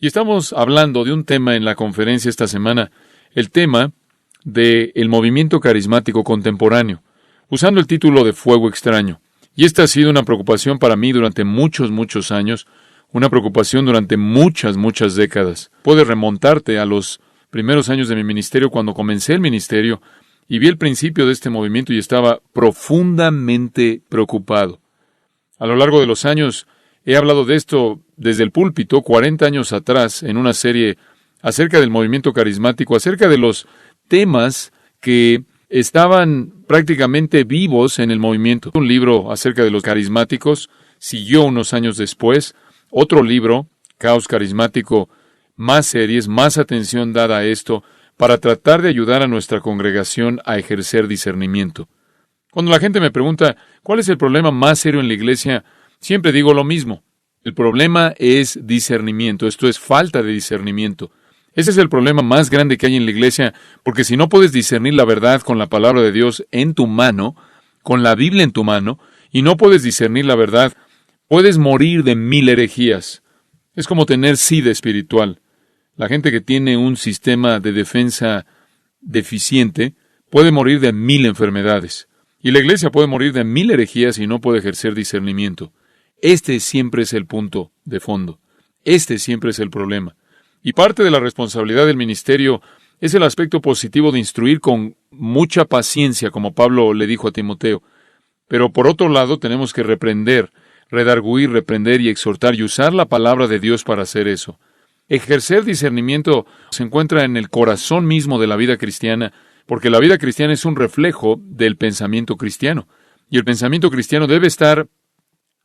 Y estamos hablando de un tema en la conferencia esta semana, el tema del movimiento carismático contemporáneo, usando el título de Fuego Extraño. Y esta ha sido una preocupación para mí durante muchos años, una preocupación durante muchas décadas. Puedes remontarte a los primeros años de mi ministerio, cuando comencé el ministerio, y vi el principio de este movimiento y estaba profundamente preocupado. A lo largo de los años, he hablado de esto desde el púlpito, 40 años atrás, en una serie acerca del movimiento carismático, acerca de los temas que estaban prácticamente vivos en el movimiento. Un libro acerca de los carismáticos siguió unos años después. Otro libro, Caos Carismático, más series, más atención dada a esto, para tratar de ayudar a nuestra congregación a ejercer discernimiento. Cuando la gente me pregunta, ¿cuál es el problema más serio en la iglesia?, siempre digo lo mismo. El problema es discernimiento, esto es falta de discernimiento. Ese es el problema más grande que hay en la iglesia, porque si no puedes discernir la verdad con la palabra de Dios en tu mano, con la Biblia en tu mano, y no puedes discernir la verdad, puedes morir de 1000 herejías. Es como tener sida espiritual. La gente que tiene un sistema de defensa deficiente puede morir de 1000 enfermedades. Y la iglesia puede morir de 1000 herejías y no puede ejercer discernimiento. Este siempre es el punto de fondo. Este siempre es el problema. Y parte de la responsabilidad del ministerio es el aspecto positivo de instruir con mucha paciencia, como Pablo le dijo a Timoteo. Pero por otro lado, tenemos que reprender, redarguir, reprender y exhortar y usar la palabra de Dios para hacer eso. Ejercer discernimiento se encuentra en el corazón mismo de la vida cristiana, porque la vida cristiana es un reflejo del pensamiento cristiano. Y el pensamiento cristiano debe estar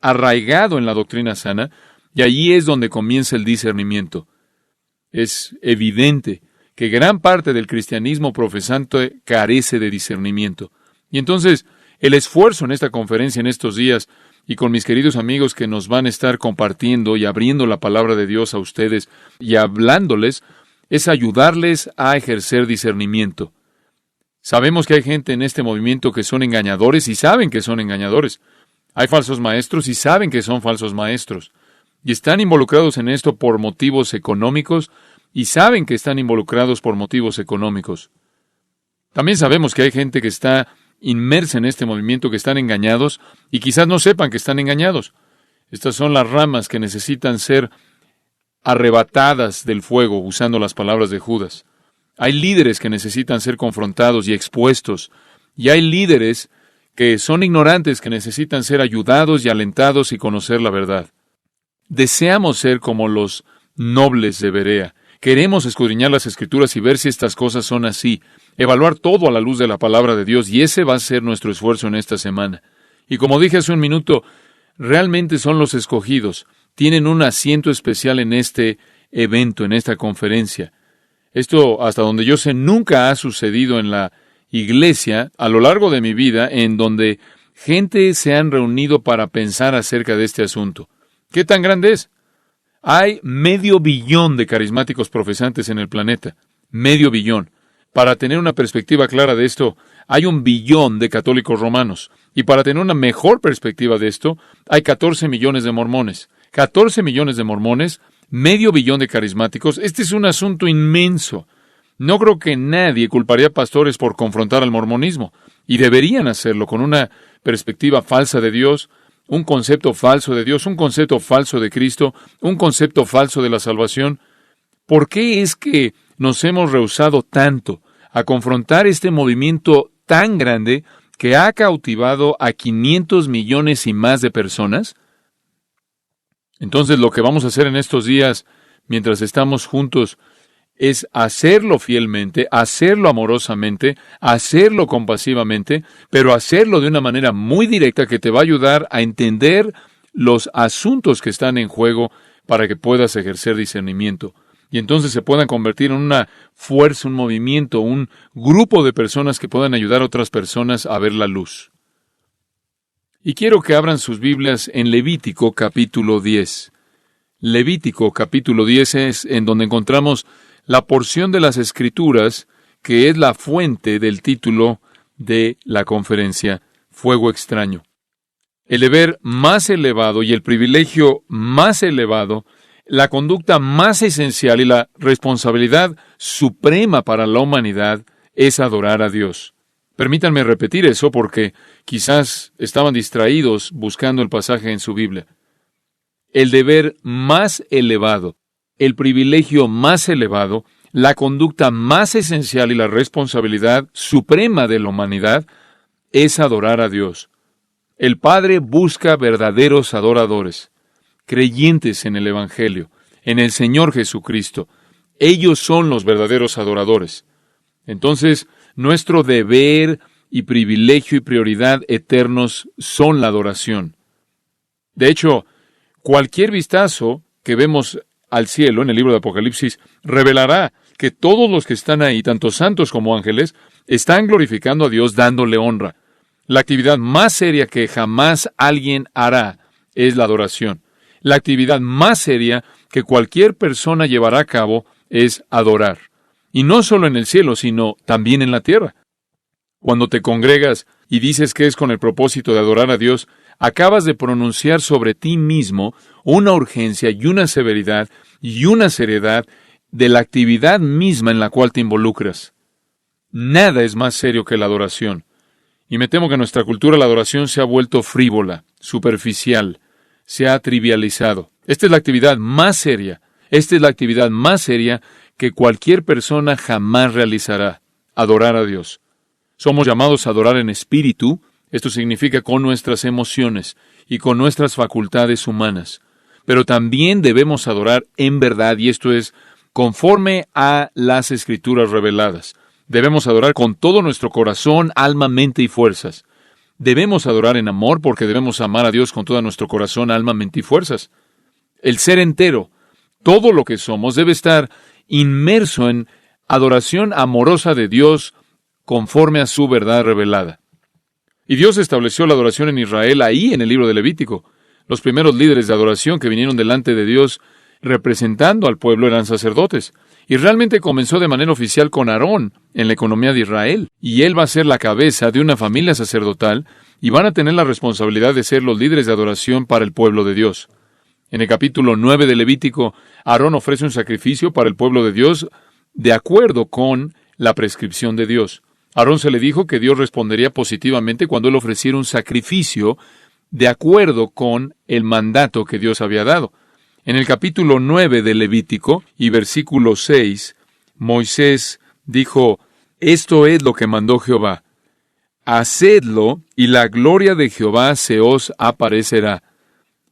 arraigado en la doctrina sana, y allí es donde comienza el discernimiento. Es evidente que gran parte del cristianismo profesante carece de discernimiento. Y entonces, el esfuerzo en esta conferencia en estos días, y con mis queridos amigos que nos van a estar compartiendo y abriendo la palabra de Dios a ustedes y hablándoles, es ayudarles a ejercer discernimiento. Sabemos que hay gente en este movimiento que son engañadores y saben que son engañadores. Hay falsos maestros y saben que son falsos maestros. Y están involucrados en esto por motivos económicos y saben que están involucrados por motivos económicos. También sabemos que hay gente que está inmersa en este movimiento, que están engañados y quizás no sepan que están engañados. Estas son las ramas que necesitan ser arrebatadas del fuego, usando las palabras de Judas. Hay líderes que necesitan ser confrontados y expuestos, y hay líderes que son ignorantes, que necesitan ser ayudados y alentados y conocer la verdad. Deseamos ser como los nobles de Berea. Queremos escudriñar las Escrituras y ver si estas cosas son así, evaluar todo a la luz de la palabra de Dios, y ese va a ser nuestro esfuerzo en esta semana. Y como dije hace un minuto, realmente son los escogidos, tienen un asiento especial en este evento, en esta conferencia. Esto, hasta donde yo sé, nunca ha sucedido en la iglesia a lo largo de mi vida, en donde gente se han reunido para pensar acerca de este asunto. ¿Qué tan grande es? Hay 500 millones de carismáticos profesantes en el planeta. 500 millones. Para tener una perspectiva clara de esto, hay 1 billón de católicos romanos. Y para tener una mejor perspectiva de esto, hay 14 millones de mormones. 14 millones de mormones, 500 millones de carismáticos. Este es un asunto inmenso. No creo que nadie culparía a pastores por confrontar al mormonismo, y deberían hacerlo con una perspectiva falsa de Dios, un concepto falso de Dios, un concepto falso de Cristo, un concepto falso de la salvación. ¿Por qué es que nos hemos rehusado tanto a confrontar este movimiento tan grande que ha cautivado a 500 millones y más de personas? Entonces, lo que vamos a hacer en estos días, mientras estamos juntos, es hacerlo fielmente, hacerlo amorosamente, hacerlo compasivamente, pero hacerlo de una manera muy directa que te va a ayudar a entender los asuntos que están en juego para que puedas ejercer discernimiento. Y entonces se puedan convertir en una fuerza, un movimiento, un grupo de personas que puedan ayudar a otras personas a ver la luz. Y quiero que abran sus Biblias en Levítico capítulo 10. Levítico capítulo 10 es en donde encontramos la porción de las Escrituras que es la fuente del título de la conferencia, Fuego Extraño. El deber más elevado y el privilegio más elevado la conducta más esencial y la responsabilidad suprema para la humanidad es adorar a Dios. Permítanme repetir eso porque quizás estaban distraídos buscando el pasaje en su Biblia. El deber más elevado, el privilegio más elevado, la conducta más esencial y la responsabilidad suprema de la humanidad es adorar a Dios. El Padre busca verdaderos adoradores, creyentes en el Evangelio, en el Señor Jesucristo. Ellos son los verdaderos adoradores. Entonces, nuestro deber y privilegio y prioridad eternos son la adoración. De hecho, cualquier vistazo que vemos al cielo en el libro de Apocalipsis revelará que todos los que están ahí, tanto santos como ángeles, están glorificando a Dios dándole honra. La actividad más seria que jamás alguien hará es la adoración. La actividad más seria que cualquier persona llevará a cabo es adorar. Y no solo en el cielo, sino también en la tierra. Cuando te congregas y dices que es con el propósito de adorar a Dios, acabas de pronunciar sobre ti mismo una urgencia y una severidad y una seriedad de la actividad misma en la cual te involucras. Nada es más serio que la adoración. Y me temo que en nuestra cultura la adoración se ha vuelto frívola, superficial, se ha trivializado. Esta es la actividad más seria. Esta es la actividad más seria que cualquier persona jamás realizará, adorar a Dios. Somos llamados a adorar en espíritu, esto significa con nuestras emociones y con nuestras facultades humanas. Pero también debemos adorar en verdad, y esto es conforme a las Escrituras reveladas. Debemos adorar con todo nuestro corazón, alma, mente y fuerzas. Debemos adorar en amor porque debemos amar a Dios con todo nuestro corazón, alma, mente y fuerzas. El ser entero, todo lo que somos, debe estar inmerso en adoración amorosa de Dios conforme a su verdad revelada. Y Dios estableció la adoración en Israel ahí en el libro de Levítico. Los primeros líderes de adoración que vinieron delante de Dios representando al pueblo eran sacerdotes. Y realmente comenzó de manera oficial con Aarón en la economía de Israel. Y él va a ser la cabeza de una familia sacerdotal y van a tener la responsabilidad de ser los líderes de adoración para el pueblo de Dios. En el capítulo 9 de Levítico, Aarón ofrece un sacrificio para el pueblo de Dios de acuerdo con la prescripción de Dios. A Aarón se le dijo que Dios respondería positivamente cuando él ofreciera un sacrificio de acuerdo con el mandato que Dios había dado. En el capítulo 9 de Levítico y versículo 6, Moisés dijo, «Esto es lo que mandó Jehová. Hacedlo, y la gloria de Jehová se os aparecerá».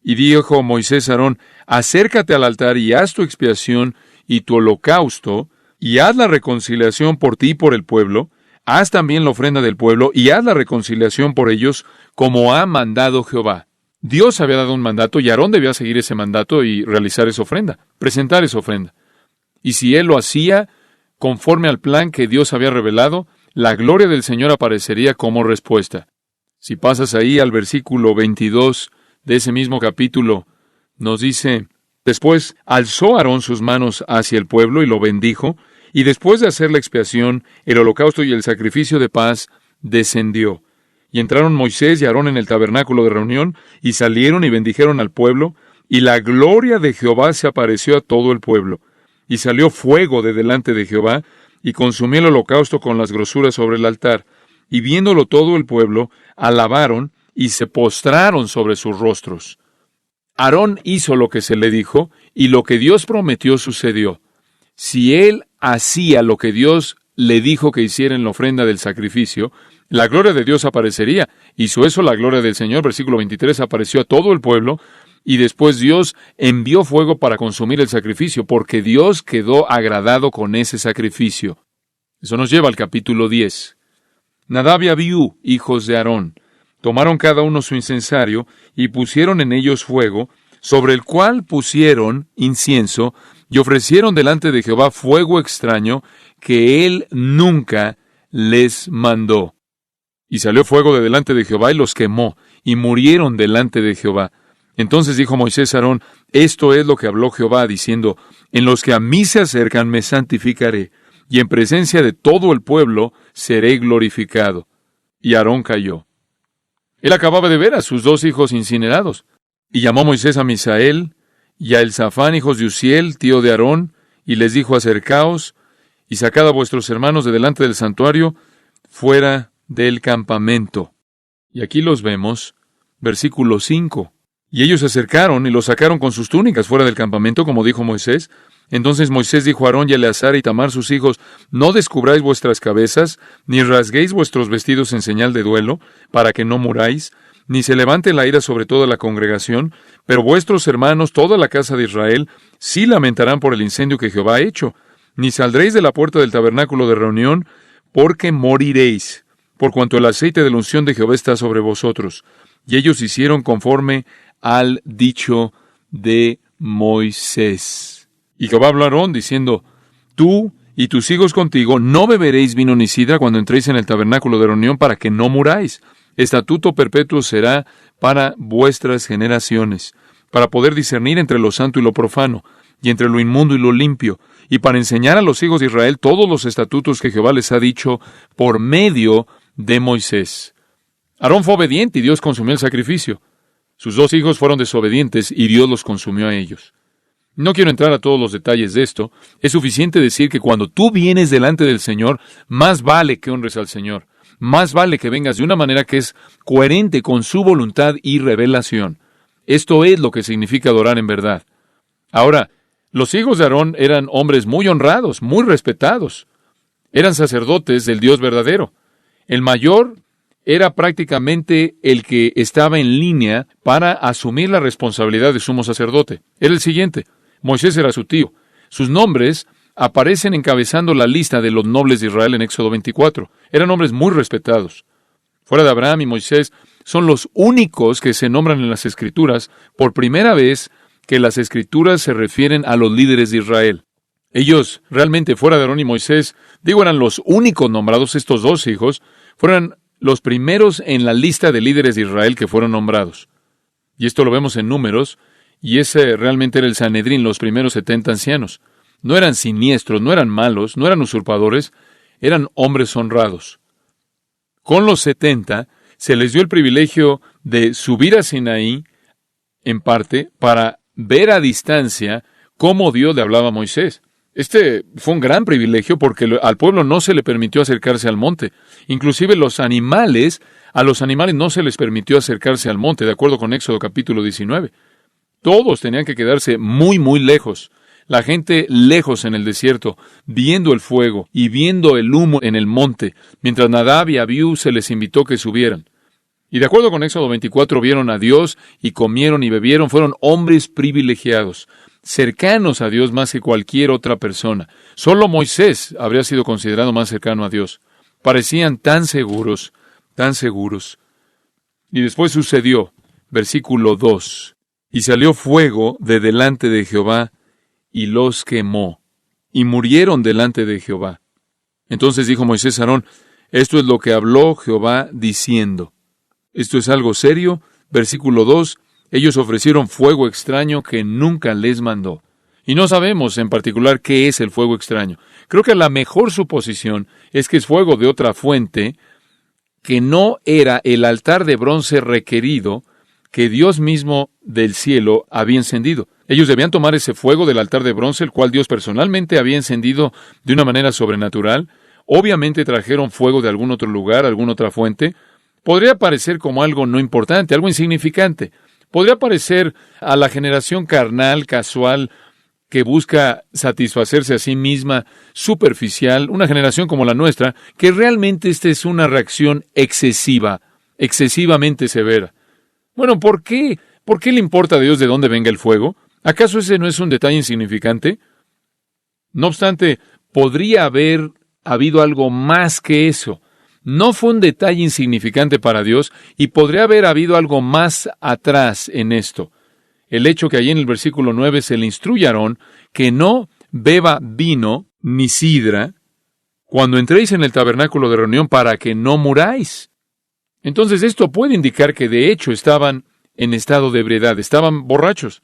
Y dijo Moisés a Aarón, «Acércate al altar y haz tu expiación y tu holocausto, y haz la reconciliación por ti y por el pueblo. Haz también la ofrenda del pueblo, y haz la reconciliación por ellos, como ha mandado Jehová». Dios había dado un mandato y Aarón debía seguir ese mandato y realizar esa ofrenda, presentar esa ofrenda. Y si él lo hacía conforme al plan que Dios había revelado, la gloria del Señor aparecería como respuesta. Si pasas ahí al versículo 22 de ese mismo capítulo, nos dice, «Después alzó Aarón sus manos hacia el pueblo y lo bendijo, y después de hacer la expiación, el holocausto y el sacrificio de paz, descendió. Y entraron Moisés y Aarón en el tabernáculo de reunión, y salieron y bendijeron al pueblo, y la gloria de Jehová se apareció a todo el pueblo. Y salió fuego de delante de Jehová, y consumió el holocausto con las grosuras sobre el altar. Y viéndolo todo el pueblo, alabaron, y se postraron sobre sus rostros. Aarón hizo lo que se le dijo, y lo que Dios prometió sucedió. Si él hacía lo que Dios le dijo que hiciera en la ofrenda del sacrificio, la gloria de Dios aparecería. Hizo eso la gloria del Señor, versículo 23, apareció a todo el pueblo, y después Dios envió fuego para consumir el sacrificio, porque Dios quedó agradado con ese sacrificio. Eso nos lleva al capítulo 10. Nadab y Abiú, hijos de Aarón, tomaron cada uno su incensario, y pusieron en ellos fuego, sobre el cual pusieron incienso, y ofrecieron delante de Jehová fuego extraño, que él nunca les mandó. Y salió fuego de delante de Jehová y los quemó, y murieron delante de Jehová. Entonces dijo Moisés a Aarón, «Esto es lo que habló Jehová, diciendo, en los que a mí se acercan me santificaré, y en presencia de todo el pueblo seré glorificado». Y Aarón cayó. Él acababa de ver a sus 2 hijos incinerados. Y llamó Moisés a Misael y a Elzafán, hijos de Uziel, tío de Aarón, y les dijo: acercaos y sacad a vuestros hermanos de delante del santuario, fuera del campamento. Y aquí los vemos, versículo 5. Y ellos se acercaron y los sacaron con sus túnicas fuera del campamento, como dijo Moisés. Entonces Moisés dijo a Aarón y a Eleazar y Tamar sus hijos: no descubráis vuestras cabezas, ni rasguéis vuestros vestidos en señal de duelo, para que no muráis, ni se levante la ira sobre toda la congregación, pero vuestros hermanos, toda la casa de Israel, sí lamentarán por el incendio que Jehová ha hecho. Ni saldréis de la puerta del tabernáculo de reunión, porque moriréis, por cuanto el aceite de la unción de Jehová está sobre vosotros. Y ellos hicieron conforme al dicho de Moisés. Y Jehová habló a Aarón diciendo: tú y tus hijos contigo no beberéis vino ni sidra cuando entréis en el tabernáculo de reunión, para que no muráis. Estatuto perpetuo será para vuestras generaciones, para poder discernir entre lo santo y lo profano, y entre lo inmundo y lo limpio, y para enseñar a los hijos de Israel todos los estatutos que Jehová les ha dicho por medio de Moisés. Aarón fue obediente y Dios consumió el sacrificio. Sus 2 hijos fueron desobedientes y Dios los consumió a ellos. No quiero entrar a todos los detalles de esto. Es suficiente decir que cuando tú vienes delante del Señor, más vale que honres al Señor. Más vale que vengas de una manera que es coherente con su voluntad y revelación. Esto es lo que significa adorar en verdad. Ahora, los hijos de Aarón eran hombres muy honrados, muy respetados. Eran sacerdotes del Dios verdadero. El mayor era prácticamente el que estaba en línea para asumir la responsabilidad de sumo sacerdote. Era el siguiente: Moisés era su tío. Sus nombres aparecen encabezando la lista de los nobles de Israel en Éxodo 24. Eran hombres muy respetados. Fuera de Abraham y Moisés, son los únicos que se nombran en las Escrituras por primera vez que las Escrituras se refieren a los líderes de Israel. Ellos, realmente, fuera de Aarón y Moisés, eran los únicos nombrados. Estos 2 hijos fueron los primeros en la lista de líderes de Israel que fueron nombrados. Y esto lo vemos en Números, y ese realmente era el Sanedrín, los primeros 70 ancianos. No eran siniestros, no eran malos, no eran usurpadores, eran hombres honrados. Con los 70 se les dio el privilegio de subir a Sinaí, en parte, para ver a distancia cómo Dios le hablaba a Moisés. Este fue un gran privilegio porque al pueblo no se le permitió acercarse al monte. Inclusive a los animales no se les permitió acercarse al monte, de acuerdo con Éxodo capítulo 19. Todos tenían que quedarse muy, muy lejos. La gente lejos en el desierto, viendo el fuego y viendo el humo en el monte, mientras Nadab y Abiú se les invitó que subieran. Y de acuerdo con Éxodo 24, vieron a Dios y comieron y bebieron. Fueron hombres privilegiados, cercanos a Dios más que cualquier otra persona. Solo Moisés habría sido considerado más cercano a Dios. Parecían tan seguros, tan seguros. Y después sucedió, versículo 2, y salió fuego de delante de Jehová, y los quemó, y murieron delante de Jehová. Entonces dijo Moisés a Aarón: esto es lo que habló Jehová diciendo. Esto es algo serio. Versículo 2, ellos ofrecieron fuego extraño que nunca les mandó. Y no sabemos en particular qué es el fuego extraño. Creo que la mejor suposición es que es fuego de otra fuente, que no era el altar de bronce requerido que Dios mismo del cielo había encendido. Ellos debían tomar ese fuego del altar de bronce, el cual Dios personalmente había encendido de una manera sobrenatural. Obviamente trajeron fuego de algún otro lugar, alguna otra fuente. Podría parecer como algo no importante, algo insignificante. Podría parecer a la generación carnal, casual, que busca satisfacerse a sí misma, superficial, una generación como la nuestra, que realmente esta es una reacción excesiva, excesivamente severa. Bueno, ¿por qué? ¿Por qué le importa a Dios de dónde venga el fuego? ¿Acaso ese no es un detalle insignificante? No obstante, podría haber habido algo más que eso. No fue un detalle insignificante para Dios y podría haber habido algo más atrás en esto. El hecho que allí en el versículo 9 se le instruye a Aarón que no beba vino ni sidra cuando entréis en el tabernáculo de reunión para que no muráis. Entonces esto puede indicar que de hecho estaban en estado de ebriedad, estaban borrachos.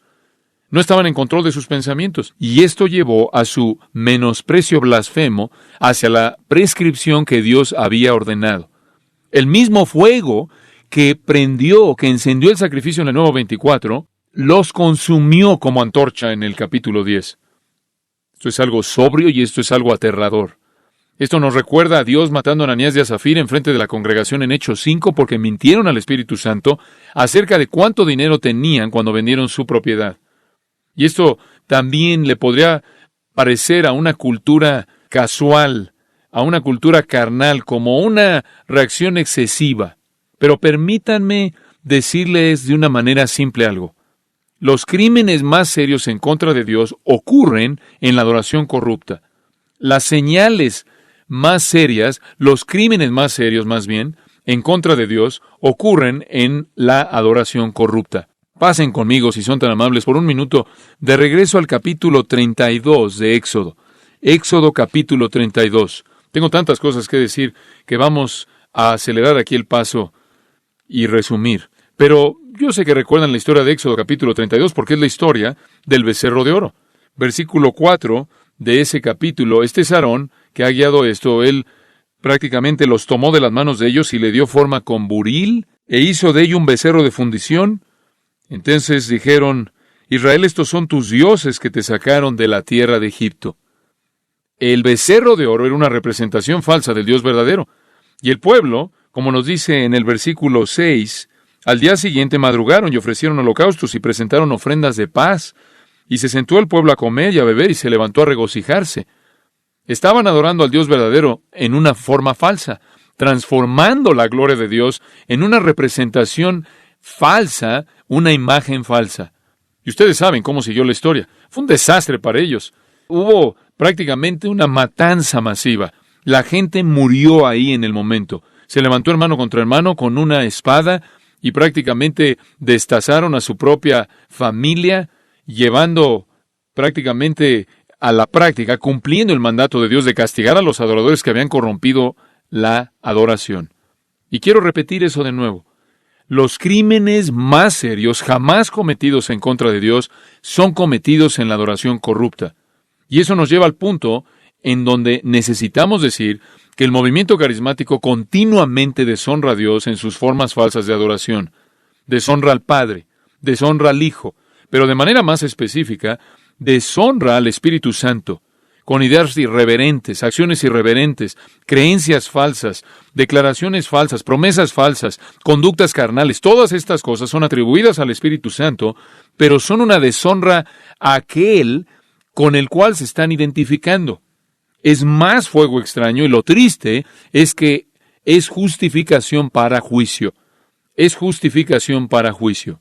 No estaban en control de sus pensamientos, y esto llevó a su menosprecio blasfemo hacia la prescripción que Dios había ordenado. El mismo fuego que encendió el sacrificio en el Nuevo 24, los consumió como antorcha en el capítulo 10. Esto es algo sobrio y esto es algo aterrador. Esto nos recuerda a Dios matando a Ananías y a Zafira en frente de la congregación en Hechos 5 porque mintieron al Espíritu Santo acerca de cuánto dinero tenían cuando vendieron su propiedad. Y esto también le podría parecer a una cultura casual, a una cultura carnal, como una reacción excesiva. Pero permítanme decirles de una manera simple algo. Los crímenes más serios en contra de Dios ocurren en la adoración corrupta. Las señales más serias, los crímenes más serios más bien, en contra de Dios, ocurren en la adoración corrupta. Pasen conmigo, si son tan amables, por un minuto, de regreso al capítulo 32 de Éxodo. Éxodo capítulo 32. Tengo tantas cosas que decir que vamos a acelerar aquí el paso y resumir. Pero yo sé que recuerdan la historia de Éxodo capítulo 32 porque es la historia del becerro de oro. Versículo 4 de ese capítulo, este es Aarón que ha guiado esto. Él prácticamente los tomó de las manos de ellos y le dio forma con buril e hizo de ello un becerro de fundición. Entonces dijeron: Israel, estos son tus dioses que te sacaron de la tierra de Egipto. El becerro de oro era una representación falsa del Dios verdadero. Y el pueblo, como nos dice en el versículo 6, al día siguiente madrugaron y ofrecieron holocaustos y presentaron ofrendas de paz. Y se sentó el pueblo a comer y a beber y se levantó a regocijarse. Estaban adorando al Dios verdadero en una forma falsa, transformando la gloria de Dios en una representación falsa, una imagen falsa. Y ustedes saben cómo siguió la historia. Fue un desastre para ellos. Hubo prácticamente una matanza masiva. La gente murió ahí en el momento. Se levantó hermano contra hermano con una espada y prácticamente destazaron a su propia familia, llevando prácticamente a la práctica, cumpliendo el mandato de Dios de castigar a los adoradores que habían corrompido la adoración. Y quiero repetir eso de nuevo. Los crímenes más serios jamás cometidos en contra de Dios son cometidos en la adoración corrupta. Y eso nos lleva al punto en donde necesitamos decir que el movimiento carismático continuamente deshonra a Dios en sus formas falsas de adoración. Deshonra al Padre, deshonra al Hijo, pero de manera más específica, deshonra al Espíritu Santo, con ideas irreverentes, acciones irreverentes, creencias falsas, declaraciones falsas, promesas falsas, conductas carnales. Todas estas cosas son atribuidas al Espíritu Santo, pero son una deshonra a aquel con el cual se están identificando. Es más fuego extraño y lo triste es que es justificación para juicio. Es justificación para juicio.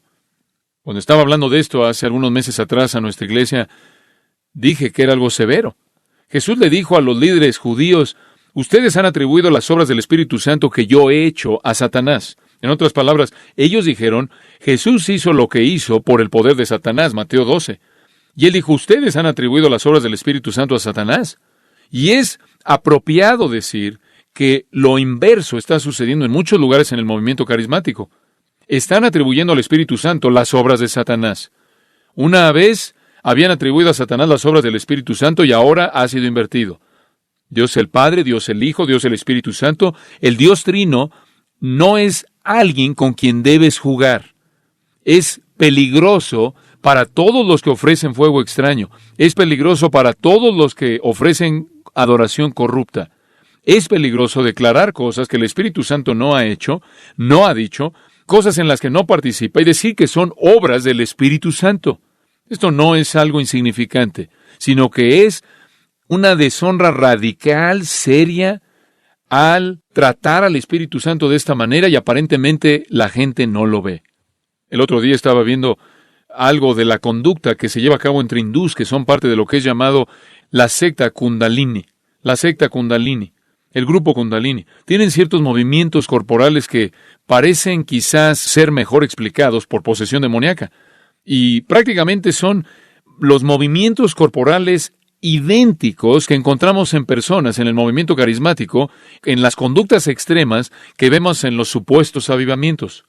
Cuando estaba hablando de esto hace algunos meses atrás a nuestra iglesia, dije que era algo severo. Jesús le dijo a los líderes judíos: ustedes han atribuido las obras del Espíritu Santo que yo he hecho a Satanás. En otras palabras, ellos dijeron: Jesús hizo lo que hizo por el poder de Satanás, Mateo 12. Y él dijo: ustedes han atribuido las obras del Espíritu Santo a Satanás. Y es apropiado decir que lo inverso está sucediendo en muchos lugares en el movimiento carismático. Están atribuyendo al Espíritu Santo las obras de Satanás. Una vez habían atribuido a Satanás las obras del Espíritu Santo y ahora ha sido invertido. Dios el Padre, Dios el Hijo, Dios el Espíritu Santo, el Dios Trino, no es alguien con quien debes jugar. Es peligroso para todos los que ofrecen fuego extraño. Es peligroso para todos los que ofrecen adoración corrupta. Es peligroso declarar cosas que el Espíritu Santo no ha hecho, no ha dicho, cosas en las que no participa y decir que son obras del Espíritu Santo. Esto no es algo insignificante, sino que es una deshonra radical, seria, al tratar al Espíritu Santo de esta manera y aparentemente la gente no lo ve. El otro día estaba viendo algo de la conducta que se lleva a cabo entre hindús, que son parte de lo que es llamado la secta Kundalini. La secta Kundalini, el grupo Kundalini. Tienen ciertos movimientos corporales que parecen quizás ser mejor explicados por posesión demoníaca. Y prácticamente son los movimientos corporales idénticos que encontramos en personas en el movimiento carismático, en las conductas extremas que vemos en los supuestos avivamientos.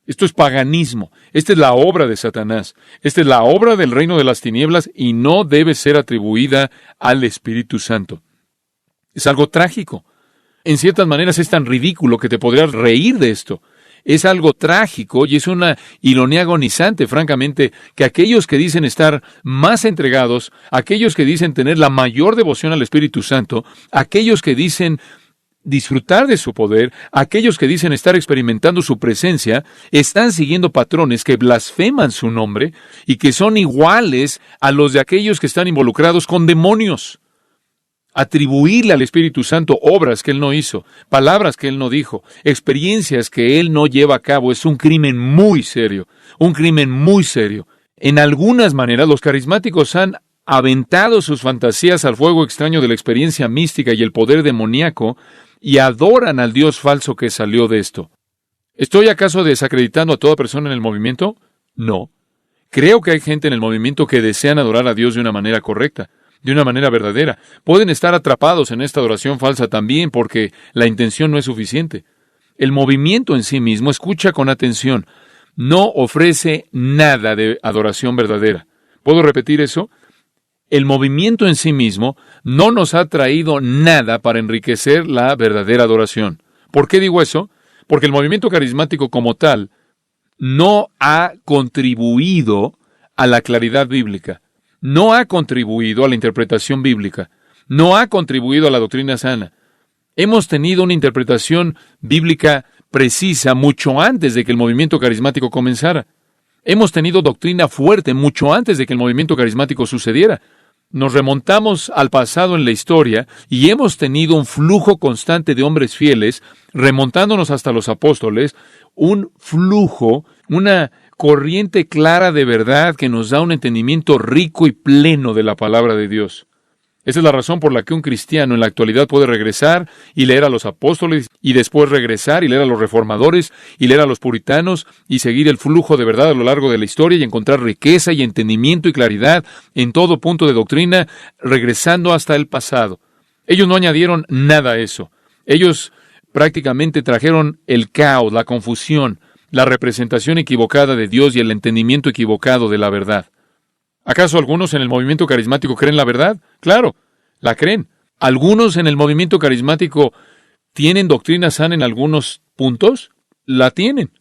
Esto es paganismo. Esta es la obra de Satanás. Esta es la obra del reino de las tinieblas y no debe ser atribuida al Espíritu Santo. Es algo trágico. En ciertas maneras es tan ridículo que te podrías reír de esto. Es algo trágico y es una ironía agonizante, francamente, que aquellos que dicen estar más entregados, aquellos que dicen tener la mayor devoción al Espíritu Santo, aquellos que dicen disfrutar de su poder, aquellos que dicen estar experimentando su presencia, están siguiendo patrones que blasfeman su nombre y que son iguales a los de aquellos que están involucrados con demonios. Atribuirle al Espíritu Santo obras que Él no hizo, palabras que Él no dijo, experiencias que Él no lleva a cabo, es un crimen muy serio, un crimen muy serio. En algunas maneras, los carismáticos han aventado sus fantasías al fuego extraño de la experiencia mística y el poder demoníaco, y adoran al Dios falso que salió de esto. ¿Estoy acaso desacreditando a toda persona en el movimiento? No. Creo que hay gente en el movimiento que desean adorar a Dios de una manera correcta, de una manera verdadera. Pueden estar atrapados en esta adoración falsa también porque la intención no es suficiente. El movimiento en sí mismo, escucha con atención, no ofrece nada de adoración verdadera. ¿Puedo repetir eso? El movimiento en sí mismo no nos ha traído nada para enriquecer la verdadera adoración. ¿Por qué digo eso? Porque el movimiento carismático como tal no ha contribuido a la claridad bíblica, no ha contribuido a la interpretación bíblica, no ha contribuido a la doctrina sana. Hemos tenido una interpretación bíblica precisa mucho antes de que el movimiento carismático comenzara. Hemos tenido doctrina fuerte mucho antes de que el movimiento carismático sucediera. Nos remontamos al pasado en la historia y hemos tenido un flujo constante de hombres fieles, remontándonos hasta los apóstoles, un flujo, una corriente clara de verdad que nos da un entendimiento rico y pleno de la palabra de Dios. Esa es la razón por la que un cristiano en la actualidad puede regresar y leer a los apóstoles y después regresar y leer a los reformadores y leer a los puritanos y seguir el flujo de verdad a lo largo de la historia y encontrar riqueza y entendimiento y claridad en todo punto de doctrina, regresando hasta el pasado. Ellos no añadieron nada a eso. Ellos prácticamente trajeron el caos, la confusión, la representación equivocada de Dios y el entendimiento equivocado de la verdad. ¿Acaso algunos en el movimiento carismático creen la verdad? Claro, la creen. ¿Algunos en el movimiento carismático tienen doctrina sana en algunos puntos? La tienen.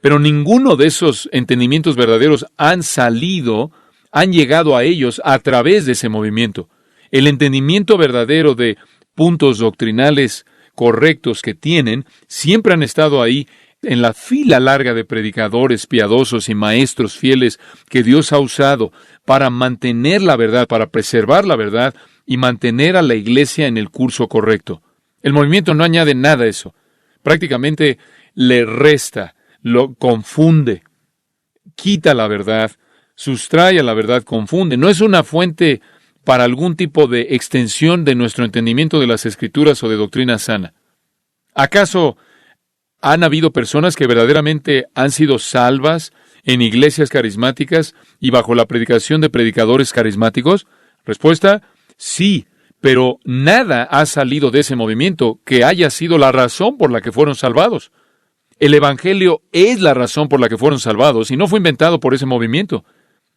Pero ninguno de esos entendimientos verdaderos han llegado a ellos a través de ese movimiento. El entendimiento verdadero de puntos doctrinales correctos que tienen siempre han estado ahí en la fila larga de predicadores piadosos y maestros fieles que Dios ha usado para mantener la verdad, para preservar la verdad y mantener a la iglesia en el curso correcto. El movimiento no añade nada a eso. Prácticamente le resta, lo confunde, quita la verdad, sustrae a la verdad, confunde. No es una fuente para algún tipo de extensión de nuestro entendimiento de las Escrituras o de doctrina sana. ¿Acaso han habido personas que verdaderamente han sido salvas en iglesias carismáticas y bajo la predicación de predicadores carismáticos? Respuesta, sí, pero nada ha salido de ese movimiento que haya sido la razón por la que fueron salvados. El Evangelio es la razón por la que fueron salvados y no fue inventado por ese movimiento.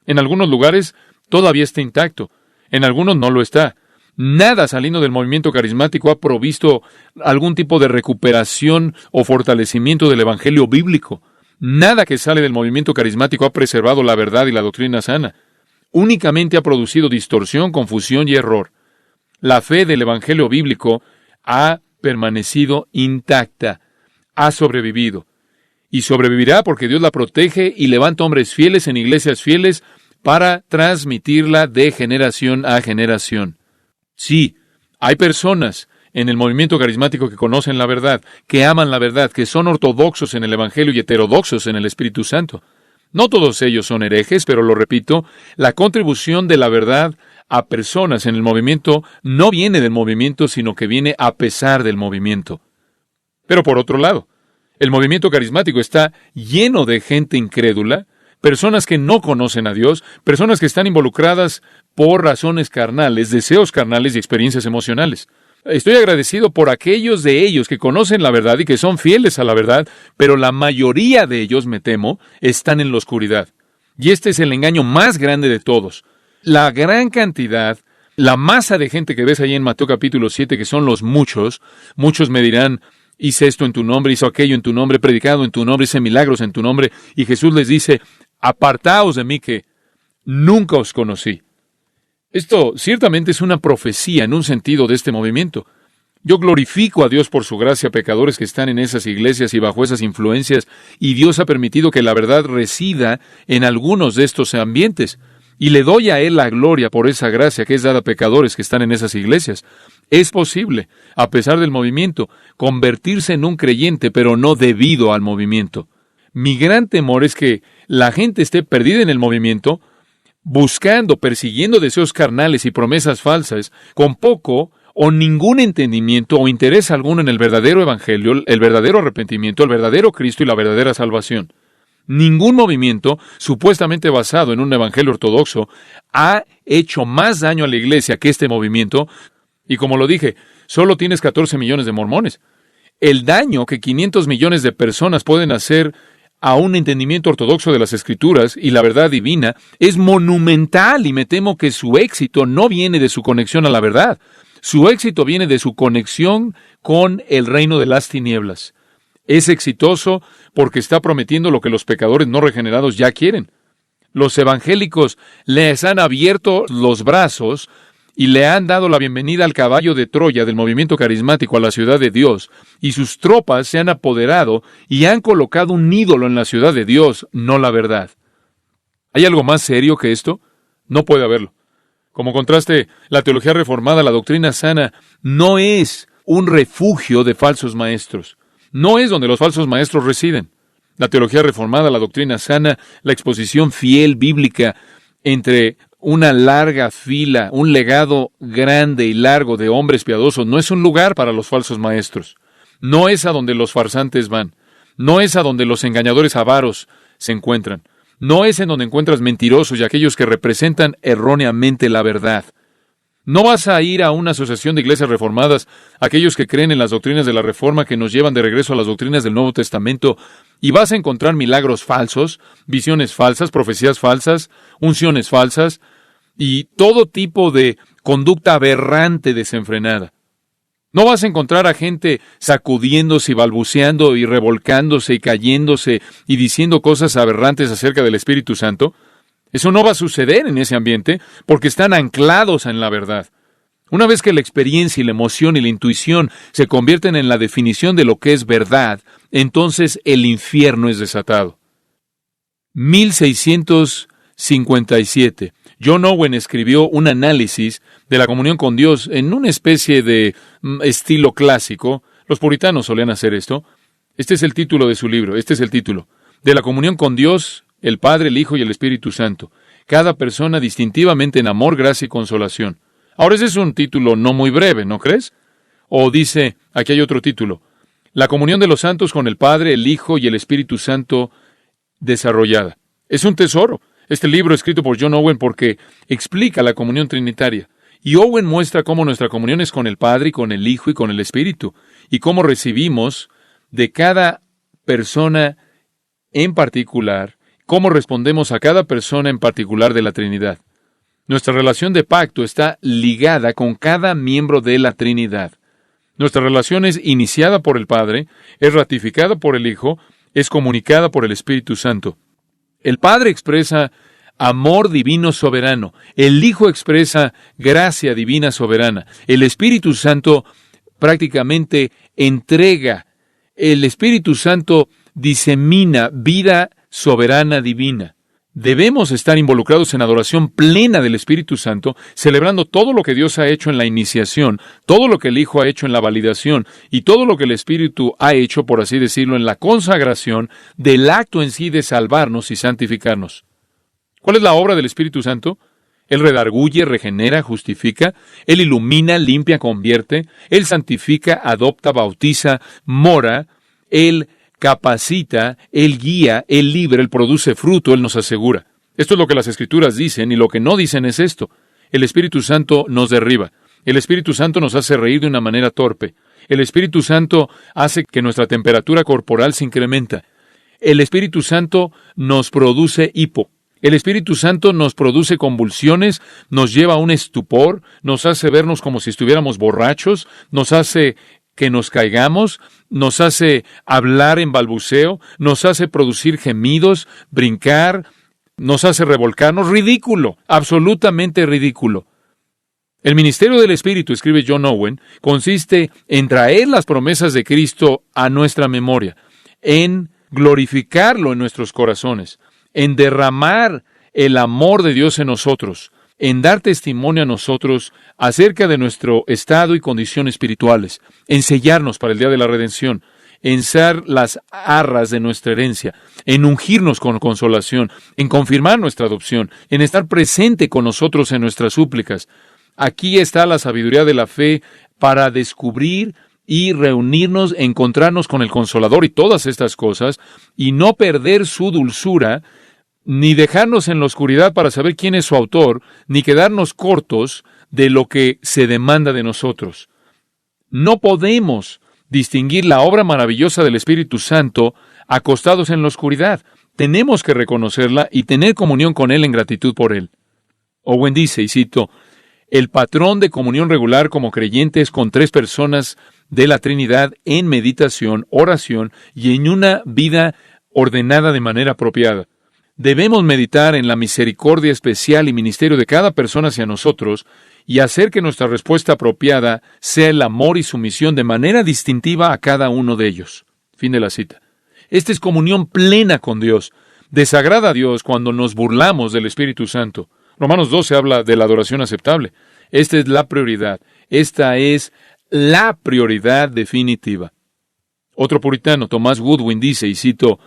En algunos lugares todavía está intacto, en algunos no lo está. Nada saliendo del movimiento carismático ha provisto algún tipo de recuperación o fortalecimiento del Evangelio bíblico. Nada que sale del movimiento carismático ha preservado la verdad y la doctrina sana. Únicamente ha producido distorsión, confusión y error. La fe del Evangelio bíblico ha permanecido intacta, ha sobrevivido. Y sobrevivirá porque Dios la protege y levanta hombres fieles en iglesias fieles para transmitirla de generación a generación. Sí, hay personas en el movimiento carismático que conocen la verdad, que aman la verdad, que son ortodoxos en el Evangelio y heterodoxos en el Espíritu Santo. No todos ellos son herejes, pero lo repito, la contribución de la verdad a personas en el movimiento no viene del movimiento, sino que viene a pesar del movimiento. Pero por otro lado, el movimiento carismático está lleno de gente incrédula, personas que no conocen a Dios, personas que están involucradas por razones carnales, deseos carnales y experiencias emocionales. Estoy agradecido por aquellos de ellos que conocen la verdad y que son fieles a la verdad, pero la mayoría de ellos, me temo, están en la oscuridad. Y este es el engaño más grande de todos. La gran cantidad, la masa de gente que ves ahí en Mateo capítulo 7, que son los muchos me dirán, hice esto en tu nombre, hice aquello en tu nombre, he predicado en tu nombre, hice milagros en tu nombre. Y Jesús les dice, apartaos de mí que nunca os conocí. Esto ciertamente es una profecía en un sentido de este movimiento. Yo glorifico a Dios por su gracia a pecadores que están en esas iglesias y bajo esas influencias, y Dios ha permitido que la verdad resida en algunos de estos ambientes. Y le doy a Él la gloria por esa gracia que es dada a pecadores que están en esas iglesias. Es posible, a pesar del movimiento, convertirse en un creyente, pero no debido al movimiento. Mi gran temor es que la gente esté perdida en el movimiento, buscando, persiguiendo deseos carnales y promesas falsas, con poco o ningún entendimiento o interés alguno en el verdadero evangelio, el verdadero arrepentimiento, el verdadero Cristo y la verdadera salvación. Ningún movimiento, supuestamente basado en un evangelio ortodoxo, ha hecho más daño a la iglesia que este movimiento, y como lo dije, solo tienes 14 millones de mormones. El daño que 500 millones de personas pueden hacer a un entendimiento ortodoxo de las Escrituras y la verdad divina es monumental, y me temo que su éxito no viene de su conexión a la verdad. Su éxito viene de su conexión con el reino de las tinieblas. Es exitoso porque está prometiendo lo que los pecadores no regenerados ya quieren. Los evangélicos les han abierto los brazos y le han dado la bienvenida al caballo de Troya del movimiento carismático a la ciudad de Dios, y sus tropas se han apoderado y han colocado un ídolo en la ciudad de Dios, no la verdad. ¿Hay algo más serio que esto? No puede haberlo. Como contraste, la teología reformada, la doctrina sana, no es un refugio de falsos maestros. No es donde los falsos maestros residen. La teología reformada, la doctrina sana, la exposición fiel bíblica entre una larga fila, un legado grande y largo de hombres piadosos, no es un lugar para los falsos maestros. No es a donde los farsantes van. No es a donde los engañadores avaros se encuentran. No es en donde encuentras mentirosos y aquellos que representan erróneamente la verdad. No vas a ir a una asociación de iglesias reformadas, aquellos que creen en las doctrinas de la Reforma que nos llevan de regreso a las doctrinas del Nuevo Testamento, y vas a encontrar milagros falsos, visiones falsas, profecías falsas, unciones falsas, y todo tipo de conducta aberrante desenfrenada. No vas a encontrar a gente sacudiéndose y balbuceando y revolcándose y cayéndose y diciendo cosas aberrantes acerca del Espíritu Santo. Eso no va a suceder en ese ambiente porque están anclados en la verdad. Una vez que la experiencia y la emoción y la intuición se convierten en la definición de lo que es verdad, entonces el infierno es desatado. 1657. John Owen escribió un análisis de la comunión con Dios en una especie de estilo clásico. Los puritanos solían hacer esto. Este es el título de su libro. Este es el título. De la comunión con Dios, el Padre, el Hijo y el Espíritu Santo. Cada persona distintivamente en amor, gracia y consolación. Ahora, ese es un título no muy breve, ¿no crees? O dice, aquí hay otro título. La comunión de los santos con el Padre, el Hijo y el Espíritu Santo desarrollada. Es un tesoro. Este libro escrito por John Owen porque explica la comunión trinitaria. Y Owen muestra cómo nuestra comunión es con el Padre y con el Hijo y con el Espíritu. Y cómo recibimos de cada persona en particular, cómo respondemos a cada persona en particular de la Trinidad. Nuestra relación de pacto está ligada con cada miembro de la Trinidad. Nuestra relación es iniciada por el Padre, es ratificada por el Hijo, es comunicada por el Espíritu Santo. El Padre expresa amor divino soberano. El Hijo expresa gracia divina soberana. El Espíritu Santo prácticamente entrega. El Espíritu Santo disemina vida soberana divina. Debemos estar involucrados en adoración plena del Espíritu Santo, celebrando todo lo que Dios ha hecho en la iniciación, todo lo que el Hijo ha hecho en la validación y todo lo que el Espíritu ha hecho, por así decirlo, en la consagración del acto en sí de salvarnos y santificarnos. ¿Cuál es la obra del Espíritu Santo? Él redarguye, regenera, justifica, Él ilumina, limpia, convierte, Él santifica, adopta, bautiza, mora, Él capacita, Él guía, Él libra, Él produce fruto, Él nos asegura. Esto es lo que las Escrituras dicen, y lo que no dicen es esto. El Espíritu Santo nos derriba. El Espíritu Santo nos hace reír de una manera torpe. El Espíritu Santo hace que nuestra temperatura corporal se incrementa. El Espíritu Santo nos produce hipo. El Espíritu Santo nos produce convulsiones, nos lleva a un estupor, nos hace vernos como si estuviéramos borrachos, nos hace que nos caigamos, nos hace hablar en balbuceo, nos hace producir gemidos, brincar, nos hace revolcarnos. Ridículo, absolutamente ridículo. El ministerio del Espíritu, escribe John Owen, consiste en traer las promesas de Cristo a nuestra memoria, en glorificarlo en nuestros corazones, en derramar el amor de Dios en nosotros, en dar testimonio a nosotros acerca de nuestro estado y condición espirituales, en sellarnos para el día de la redención, en ser las arras de nuestra herencia, en ungirnos con consolación, en confirmar nuestra adopción, en estar presente con nosotros en nuestras súplicas. Aquí está la sabiduría de la fe para descubrir y reunirnos, encontrarnos con el Consolador y todas estas cosas, y no perder su dulzura, ni dejarnos en la oscuridad para saber quién es su autor, ni quedarnos cortos de lo que se demanda de nosotros. No podemos distinguir la obra maravillosa del Espíritu Santo acostados en la oscuridad. Tenemos que reconocerla y tener comunión con Él en gratitud por Él. Owen dice, y cito, el patrón de comunión regular como creyentes con 3 personas de la Trinidad en meditación, oración y en una vida ordenada de manera apropiada. Debemos meditar en la misericordia especial y ministerio de cada persona hacia nosotros y hacer que nuestra respuesta apropiada sea el amor y sumisión de manera distintiva a cada uno de ellos. Fin de la cita. Esta es comunión plena con Dios. Desagrada a Dios cuando nos burlamos del Espíritu Santo. Romanos 12 habla de la adoración aceptable. Esta es la prioridad. Esta es la prioridad definitiva. Otro puritano, Thomas Goodwin, dice, y cito,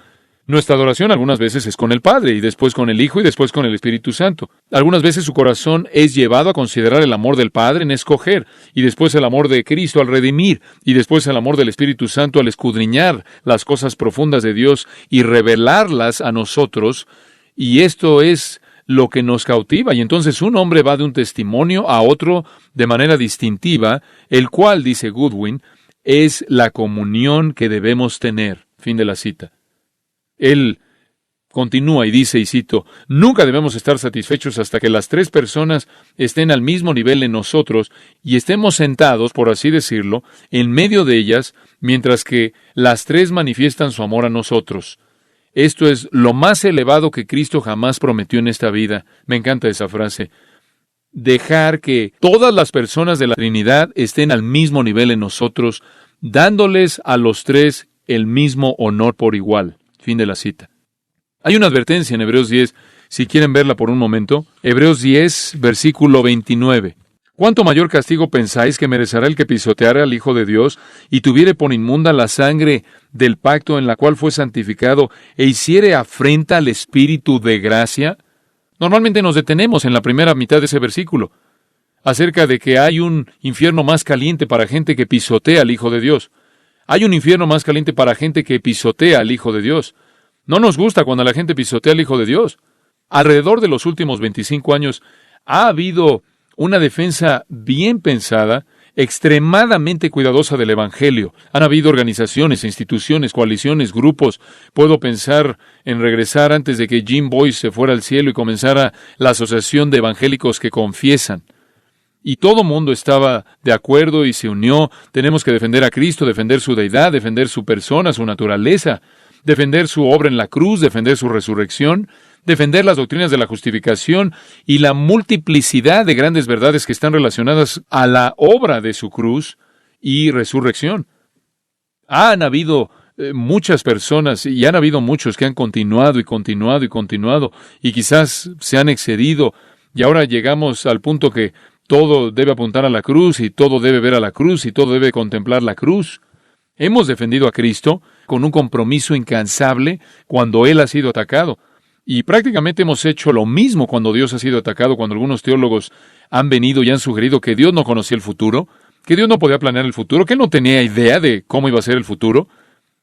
nuestra adoración algunas veces es con el Padre, y después con el Hijo, y después con el Espíritu Santo. Algunas veces su corazón es llevado a considerar el amor del Padre en escoger, y después el amor de Cristo al redimir, y después el amor del Espíritu Santo al escudriñar las cosas profundas de Dios y revelarlas a nosotros, y esto es lo que nos cautiva, y entonces un hombre va de un testimonio a otro de manera distintiva, el cual, dice Goodwin, es la comunión que debemos tener. Fin de la cita. Él continúa y dice, y cito, nunca debemos estar satisfechos hasta que las 3 personas estén al mismo nivel en nosotros y estemos sentados, por así decirlo, en medio de ellas, mientras que las 3 manifiestan su amor a nosotros. Esto es lo más elevado que Cristo jamás prometió en esta vida. Me encanta esa frase. Dejar que todas las personas de la Trinidad estén al mismo nivel en nosotros, dándoles a los 3 el mismo honor por igual. Fin de la cita. Hay una advertencia en Hebreos 10, si quieren verla por un momento. Hebreos 10, versículo 29. ¿Cuánto mayor castigo pensáis que merecerá el que pisoteare al Hijo de Dios y tuviere por inmunda la sangre del pacto en la cual fue santificado e hiciere afrenta al Espíritu de gracia? Normalmente nos detenemos en la primera mitad de ese versículo, acerca de que hay un infierno más caliente para gente que pisotea al Hijo de Dios. Hay un infierno más caliente para gente que pisotea al Hijo de Dios. No nos gusta cuando la gente pisotea al Hijo de Dios. Alrededor de los últimos 25 años ha habido una defensa bien pensada, extremadamente cuidadosa del Evangelio. Han habido organizaciones, instituciones, coaliciones, grupos. Puedo pensar en regresar antes de que Jim Boyce se fuera al cielo y comenzara la Asociación de Evangélicos que Confiesan. Y todo mundo estaba de acuerdo y se unió. Tenemos que defender a Cristo, defender su deidad, defender su persona, su naturaleza, defender su obra en la cruz, defender su resurrección, defender las doctrinas de la justificación y la multiplicidad de grandes verdades que están relacionadas a la obra de su cruz y resurrección. Han habido muchas personas y han habido muchos que han continuado y continuado y continuado y quizás se han excedido y ahora llegamos al punto que todo debe apuntar a la cruz y todo debe ver a la cruz y todo debe contemplar la cruz. Hemos defendido a Cristo con un compromiso incansable cuando Él ha sido atacado. Y prácticamente hemos hecho lo mismo cuando Dios ha sido atacado, cuando algunos teólogos han venido y han sugerido que Dios no conocía el futuro, que Dios no podía planear el futuro, que Él no tenía idea de cómo iba a ser el futuro.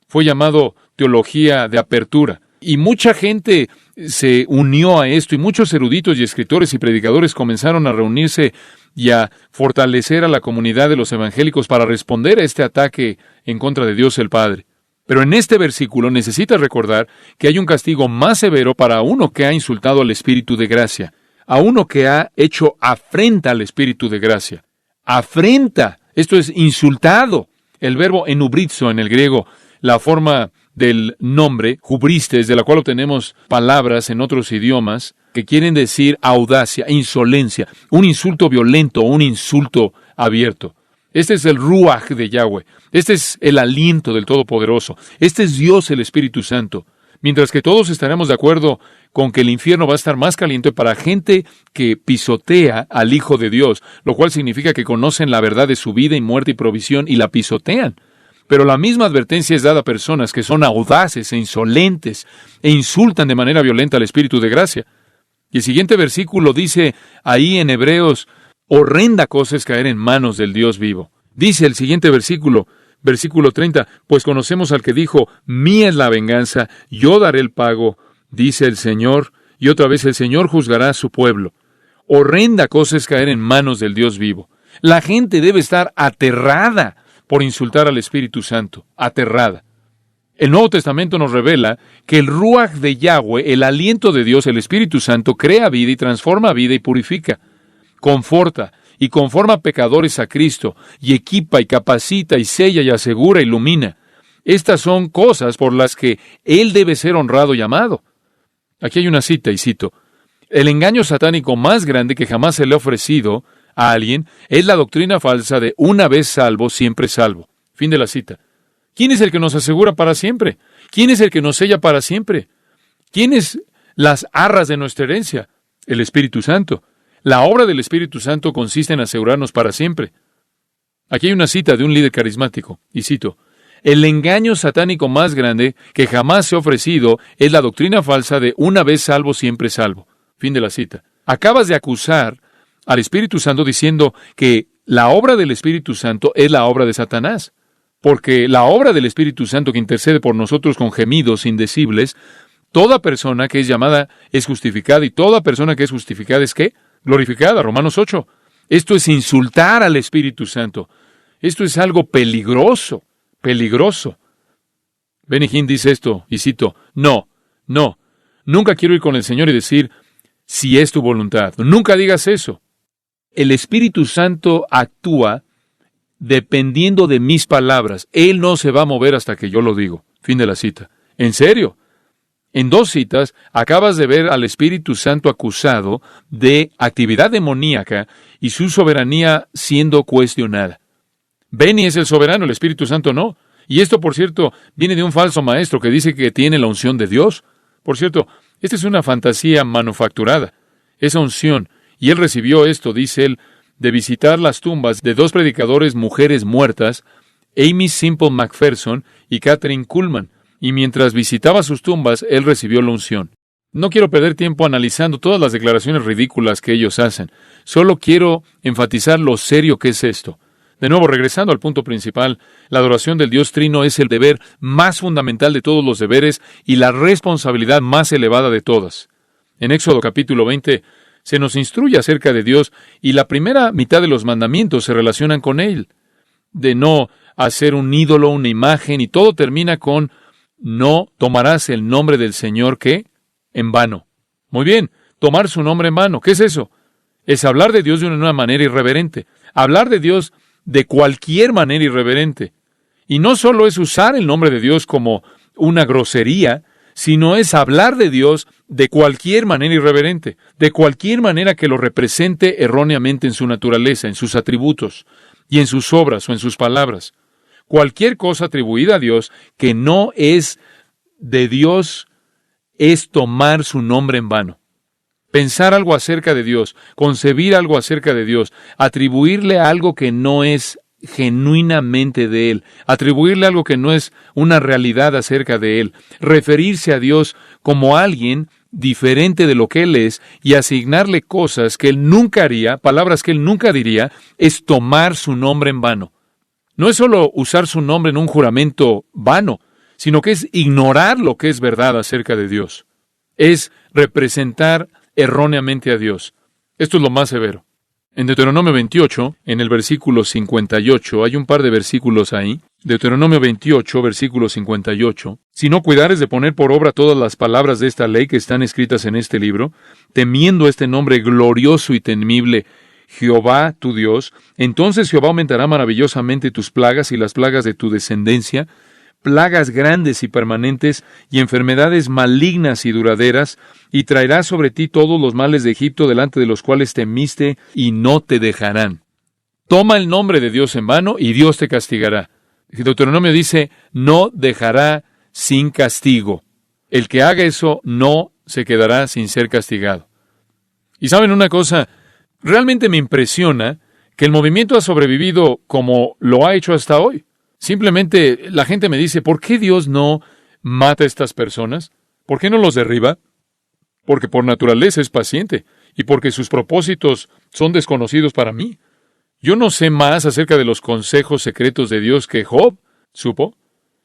Fue llamado teología de apertura. Y mucha gente se unió a esto, y muchos eruditos y escritores y predicadores comenzaron a reunirse y a fortalecer a la comunidad de los evangélicos para responder a este ataque en contra de Dios el Padre. Pero en este versículo necesitas recordar que hay un castigo más severo para uno que ha insultado al Espíritu de gracia, a uno que ha hecho afrenta al Espíritu de gracia. Afrenta, esto es insultado. El verbo enubrizo en el griego, la forma del nombre, hubristes, de la cual obtenemos palabras en otros idiomas, que quieren decir audacia, insolencia, un insulto violento, un insulto abierto. Este es el Ruach de Yahweh. Este es el aliento del Todopoderoso. Este es Dios, el Espíritu Santo. Mientras que todos estaremos de acuerdo con que el infierno va a estar más caliente para gente que pisotea al Hijo de Dios, lo cual significa que conocen la verdad de su vida y muerte y provisión y la pisotean. Pero la misma advertencia es dada a personas que son audaces e insolentes e insultan de manera violenta al Espíritu de gracia. Y el siguiente versículo dice ahí en Hebreos, horrenda cosa es caer en manos del Dios vivo. Dice el siguiente versículo, versículo 30, pues conocemos al que dijo, mía es la venganza, yo daré el pago, dice el Señor, y otra vez el Señor juzgará a su pueblo. Horrenda cosa es caer en manos del Dios vivo. La gente debe estar aterrada por insultar al Espíritu Santo, aterrada. El Nuevo Testamento nos revela que el Ruach de Yahweh, el aliento de Dios, el Espíritu Santo, crea vida y transforma vida y purifica, conforta y conforma pecadores a Cristo, y equipa y capacita y sella y asegura y ilumina. Estas son cosas por las que Él debe ser honrado y amado. Aquí hay una cita, y cito, el engaño satánico más grande que jamás se le ha ofrecido a alguien es la doctrina falsa de una vez salvo, siempre salvo. Fin de la cita. ¿Quién es el que nos asegura para siempre? ¿Quién es el que nos sella para siempre? ¿Quién es las arras de nuestra herencia? El Espíritu Santo. La obra del Espíritu Santo consiste en asegurarnos para siempre. Aquí hay una cita de un líder carismático, y cito, el engaño satánico más grande que jamás se ha ofrecido es la doctrina falsa de una vez salvo, siempre salvo. Fin de la cita. Acabas de acusar al Espíritu Santo diciendo que la obra del Espíritu Santo es la obra de Satanás. Porque la obra del Espíritu Santo que intercede por nosotros con gemidos indecibles, toda persona que es llamada es justificada y toda persona que es justificada es ¿qué? Glorificada. Romanos 8. Esto es insultar al Espíritu Santo. Esto es algo peligroso, peligroso. Benny Hinn dice esto, y cito, no, nunca quiero ir con el Señor y decir, si es tu voluntad. Nunca digas eso. El Espíritu Santo actúa dependiendo de mis palabras. Él no se va a mover hasta que yo lo digo. Fin de la cita. ¿En serio? En 2 citas, acabas de ver al Espíritu Santo acusado de actividad demoníaca y su soberanía siendo cuestionada. Benny es el soberano, el Espíritu Santo no. Y esto, por cierto, viene de un falso maestro que dice que tiene la unción de Dios. Por cierto, esta es una fantasía manufacturada. Esa unción, y él recibió esto, dice él, de visitar las tumbas de 2 predicadores mujeres muertas, Amy Simple McPherson y Catherine Kuhlman, y mientras visitaba sus tumbas, él recibió la unción. No quiero perder tiempo analizando todas las declaraciones ridículas que ellos hacen. Solo quiero enfatizar lo serio que es esto. De nuevo, regresando al punto principal, la adoración del Dios Trino es el deber más fundamental de todos los deberes y la responsabilidad más elevada de todas. En Éxodo capítulo 20, se nos instruye acerca de Dios y la primera mitad de los mandamientos se relacionan con Él. De no hacer un ídolo, una imagen, y todo termina con no tomarás el nombre del Señor, ¿qué? En vano. Muy bien, tomar su nombre en vano. ¿Qué es eso? Es hablar de Dios de una manera irreverente. Hablar de Dios de cualquier manera irreverente. Y no solo es usar el nombre de Dios como una grosería, sino es hablar de Dios de cualquier manera irreverente, de cualquier manera que lo represente erróneamente en su naturaleza, en sus atributos, y en sus obras o en sus palabras. Cualquier cosa atribuida a Dios que no es de Dios es tomar su nombre en vano. Pensar algo acerca de Dios, concebir algo acerca de Dios, atribuirle algo que no es genuinamente de Él, atribuirle algo que no es una realidad acerca de Él, referirse a Dios como alguien diferente de lo que Él es y asignarle cosas que Él nunca haría, palabras que Él nunca diría, es tomar su nombre en vano. No es solo usar su nombre en un juramento vano, sino que es ignorar lo que es verdad acerca de Dios. Es representar erróneamente a Dios. Esto es lo más severo. En Deuteronomio 28, en el versículo 58, hay un par de versículos ahí. Deuteronomio 28, versículo 58. Si no cuidares de poner por obra todas las palabras de esta ley que están escritas en este libro, temiendo este nombre glorioso y temible, Jehová tu Dios, entonces Jehová aumentará maravillosamente tus plagas y las plagas de tu descendencia, plagas grandes y permanentes, y enfermedades malignas y duraderas, y traerá sobre ti todos los males de Egipto delante de los cuales temiste, y no te dejarán. Toma el nombre de Dios en vano, y Dios te castigará. Deuteronomio dice, no dejará sin castigo. El que haga eso no se quedará sin ser castigado. Y ¿saben una cosa? Realmente me impresiona que el movimiento ha sobrevivido como lo ha hecho hasta hoy. Simplemente la gente me dice, ¿por qué Dios no mata a estas personas? ¿Por qué no los derriba? Porque por naturaleza es paciente y porque sus propósitos son desconocidos para mí. Yo no sé más acerca de los consejos secretos de Dios que Job supo.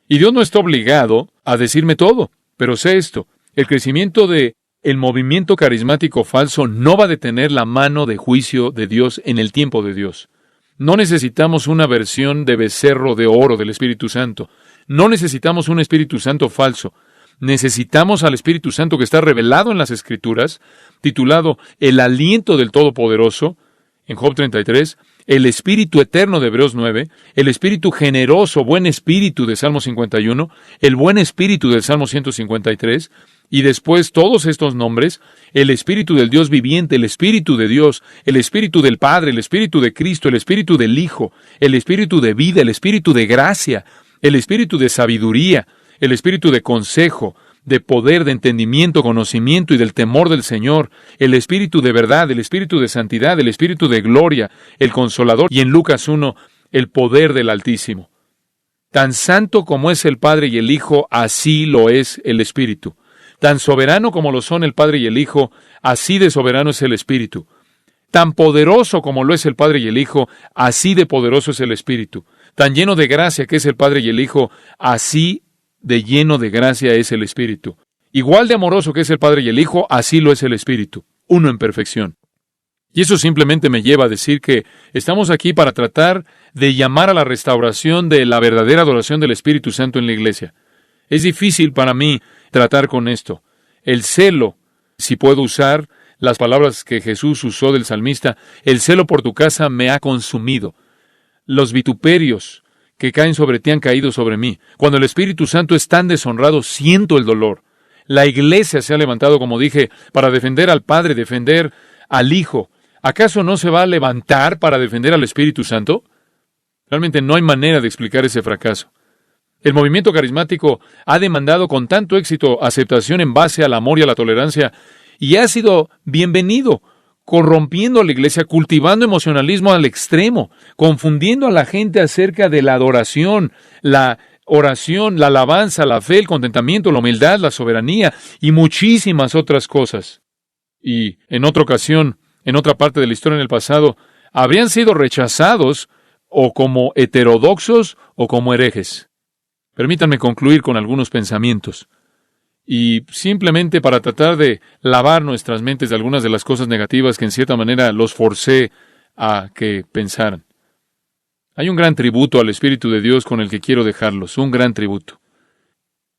Y Dios no está obligado a decirme todo. Pero sé esto, el crecimiento del movimiento carismático falso no va a detener la mano de juicio de Dios en el tiempo de Dios. No necesitamos una versión de becerro de oro del Espíritu Santo. No necesitamos un Espíritu Santo falso. Necesitamos al Espíritu Santo que está revelado en las Escrituras, titulado El aliento del Todopoderoso, en Job 33, el Espíritu eterno de Hebreos 9, el Espíritu generoso, buen Espíritu de Salmo 51, el buen Espíritu del Salmo 153, y después todos estos nombres, el Espíritu del Dios viviente, el Espíritu de Dios, el Espíritu del Padre, el Espíritu de Cristo, el Espíritu del Hijo, el Espíritu de vida, el Espíritu de gracia, el Espíritu de sabiduría, el Espíritu de consejo, de poder, de entendimiento, conocimiento y del temor del Señor, el Espíritu de verdad, el Espíritu de santidad, el Espíritu de gloria, el Consolador, y en Lucas 1, el poder del Altísimo. Tan santo como es el Padre y el Hijo, así lo es el Espíritu. Tan soberano como lo son el Padre y el Hijo, así de soberano es el Espíritu. Tan poderoso como lo es el Padre y el Hijo, así de poderoso es el Espíritu. Tan lleno de gracia que es el Padre y el Hijo, así de lleno de gracia es el Espíritu. Igual de amoroso que es el Padre y el Hijo, así lo es el Espíritu, uno en perfección. Y eso simplemente me lleva a decir que estamos aquí para tratar de llamar a la restauración de la verdadera adoración del Espíritu Santo en la iglesia. Es difícil para mí tratar con esto. El celo, si puedo usar las palabras que Jesús usó del salmista, el celo por tu casa me ha consumido. Los vituperios que caen sobre ti han caído sobre mí. Cuando el Espíritu Santo es tan deshonrado, siento el dolor. La iglesia se ha levantado, como dije, para defender al Padre, defender al Hijo. ¿Acaso no se va a levantar para defender al Espíritu Santo? Realmente no hay manera de explicar ese fracaso. El movimiento carismático ha demandado con tanto éxito aceptación en base al amor y a la tolerancia, y ha sido bienvenido, corrompiendo a la iglesia, cultivando emocionalismo al extremo, confundiendo a la gente acerca de la adoración, la oración, la alabanza, la fe, el contentamiento, la humildad, la soberanía y muchísimas otras cosas. Y en otra ocasión, en otra parte de la historia en el pasado, habrían sido rechazados o como heterodoxos o como herejes. Permítanme concluir con algunos pensamientos. Y simplemente para tratar de lavar nuestras mentes de algunas de las cosas negativas que en cierta manera los forcé a que pensaran. Hay un gran tributo al Espíritu de Dios con el que quiero dejarlos, un gran tributo.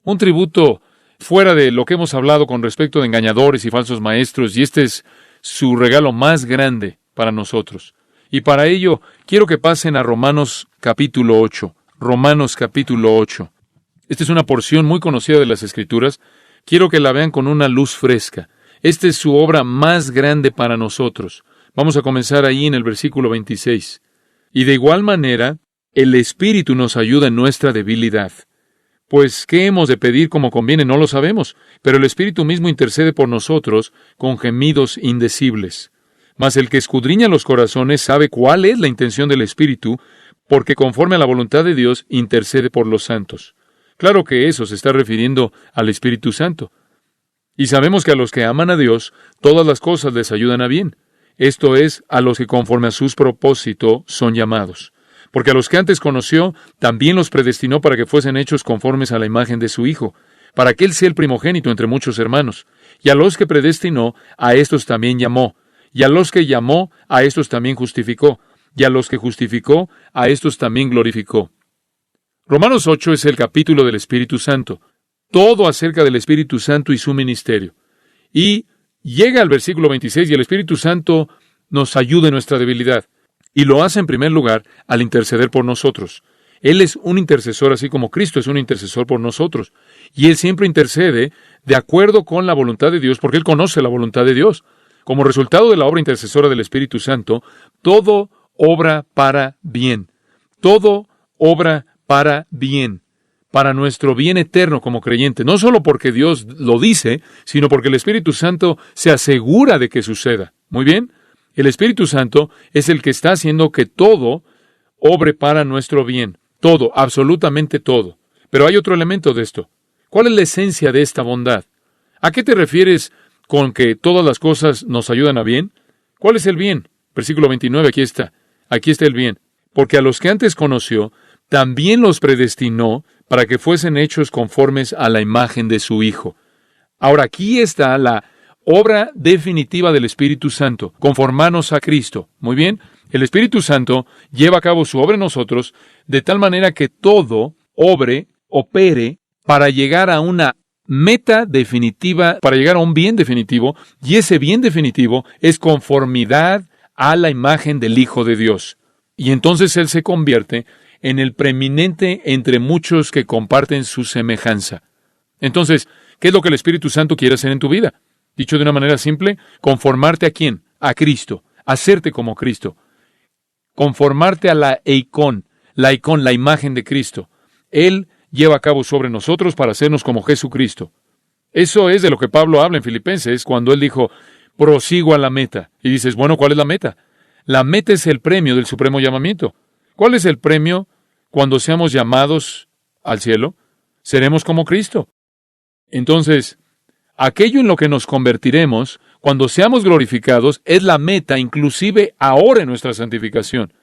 Un tributo fuera de lo que hemos hablado con respecto de engañadores y falsos maestros, y este es su regalo más grande para nosotros. Y para ello quiero que pasen a Romanos capítulo 8. Romanos capítulo 8. Esta es una porción muy conocida de las Escrituras. Quiero que la vean con una luz fresca. Esta es su obra más grande para nosotros. Vamos a comenzar ahí en el versículo 26. Y de igual manera, el Espíritu nos ayuda en nuestra debilidad. Pues, ¿qué hemos de pedir como conviene? No lo sabemos, pero el Espíritu mismo intercede por nosotros con gemidos indecibles. Mas el que escudriña los corazones sabe cuál es la intención del Espíritu, porque conforme a la voluntad de Dios intercede por los santos. Claro que eso se está refiriendo al Espíritu Santo. Y sabemos que a los que aman a Dios, todas las cosas les ayudan a bien. Esto es, a los que conforme a sus propósitos son llamados. Porque a los que antes conoció, también los predestinó para que fuesen hechos conformes a la imagen de su Hijo, para que Él sea el primogénito entre muchos hermanos. Y a los que predestinó, a estos también llamó. Y a los que llamó, a estos también justificó. Y a los que justificó, a estos también glorificó. Romanos 8 es el capítulo del Espíritu Santo. Todo acerca del Espíritu Santo y su ministerio. Y llega al versículo 26 y el Espíritu Santo nos ayuda en nuestra debilidad. Y lo hace en primer lugar al interceder por nosotros. Él es un intercesor así como Cristo es un intercesor por nosotros. Y Él siempre intercede de acuerdo con la voluntad de Dios porque Él conoce la voluntad de Dios. Como resultado de la obra intercesora del Espíritu Santo, todo obra para bien. Todo obra para bien. Para nuestro bien eterno como creyente. No solo porque Dios lo dice, sino porque el Espíritu Santo se asegura de que suceda. ¿Muy bien? El Espíritu Santo es el que está haciendo que todo obre para nuestro bien. Todo, absolutamente todo. Pero hay otro elemento de esto. ¿Cuál es la esencia de esta bondad? ¿A qué te refieres con que todas las cosas nos ayudan a bien? ¿Cuál es el bien? Versículo 29, aquí está. Aquí está el bien. Porque a los que antes conoció, también los predestinó para que fuesen hechos conformes a la imagen de su Hijo. Ahora, aquí está la obra definitiva del Espíritu Santo, conformarnos a Cristo. Muy bien, el Espíritu Santo lleva a cabo su obra en nosotros de tal manera que todo opere para llegar a una meta definitiva, para llegar a un bien definitivo, y ese bien definitivo es conformidad a la imagen del Hijo de Dios. Y entonces Él se convierte en el preeminente entre muchos que comparten su semejanza. Entonces, ¿qué es lo que el Espíritu Santo quiere hacer en tu vida? Dicho de una manera simple, conformarte ¿a quién? A Cristo, hacerte como Cristo. Conformarte a la imagen de Cristo. Él lleva a cabo sobre nosotros para hacernos como Jesucristo. Eso es de lo que Pablo habla en Filipenses cuando él dijo, prosigo a la meta. Y dices, bueno, ¿cuál es la meta? La meta es el premio del supremo llamamiento. ¿Cuál es el premio cuando seamos llamados al cielo? Seremos como Cristo. Entonces, aquello en lo que nos convertiremos, cuando seamos glorificados, es la meta, inclusive ahora en nuestra santificación.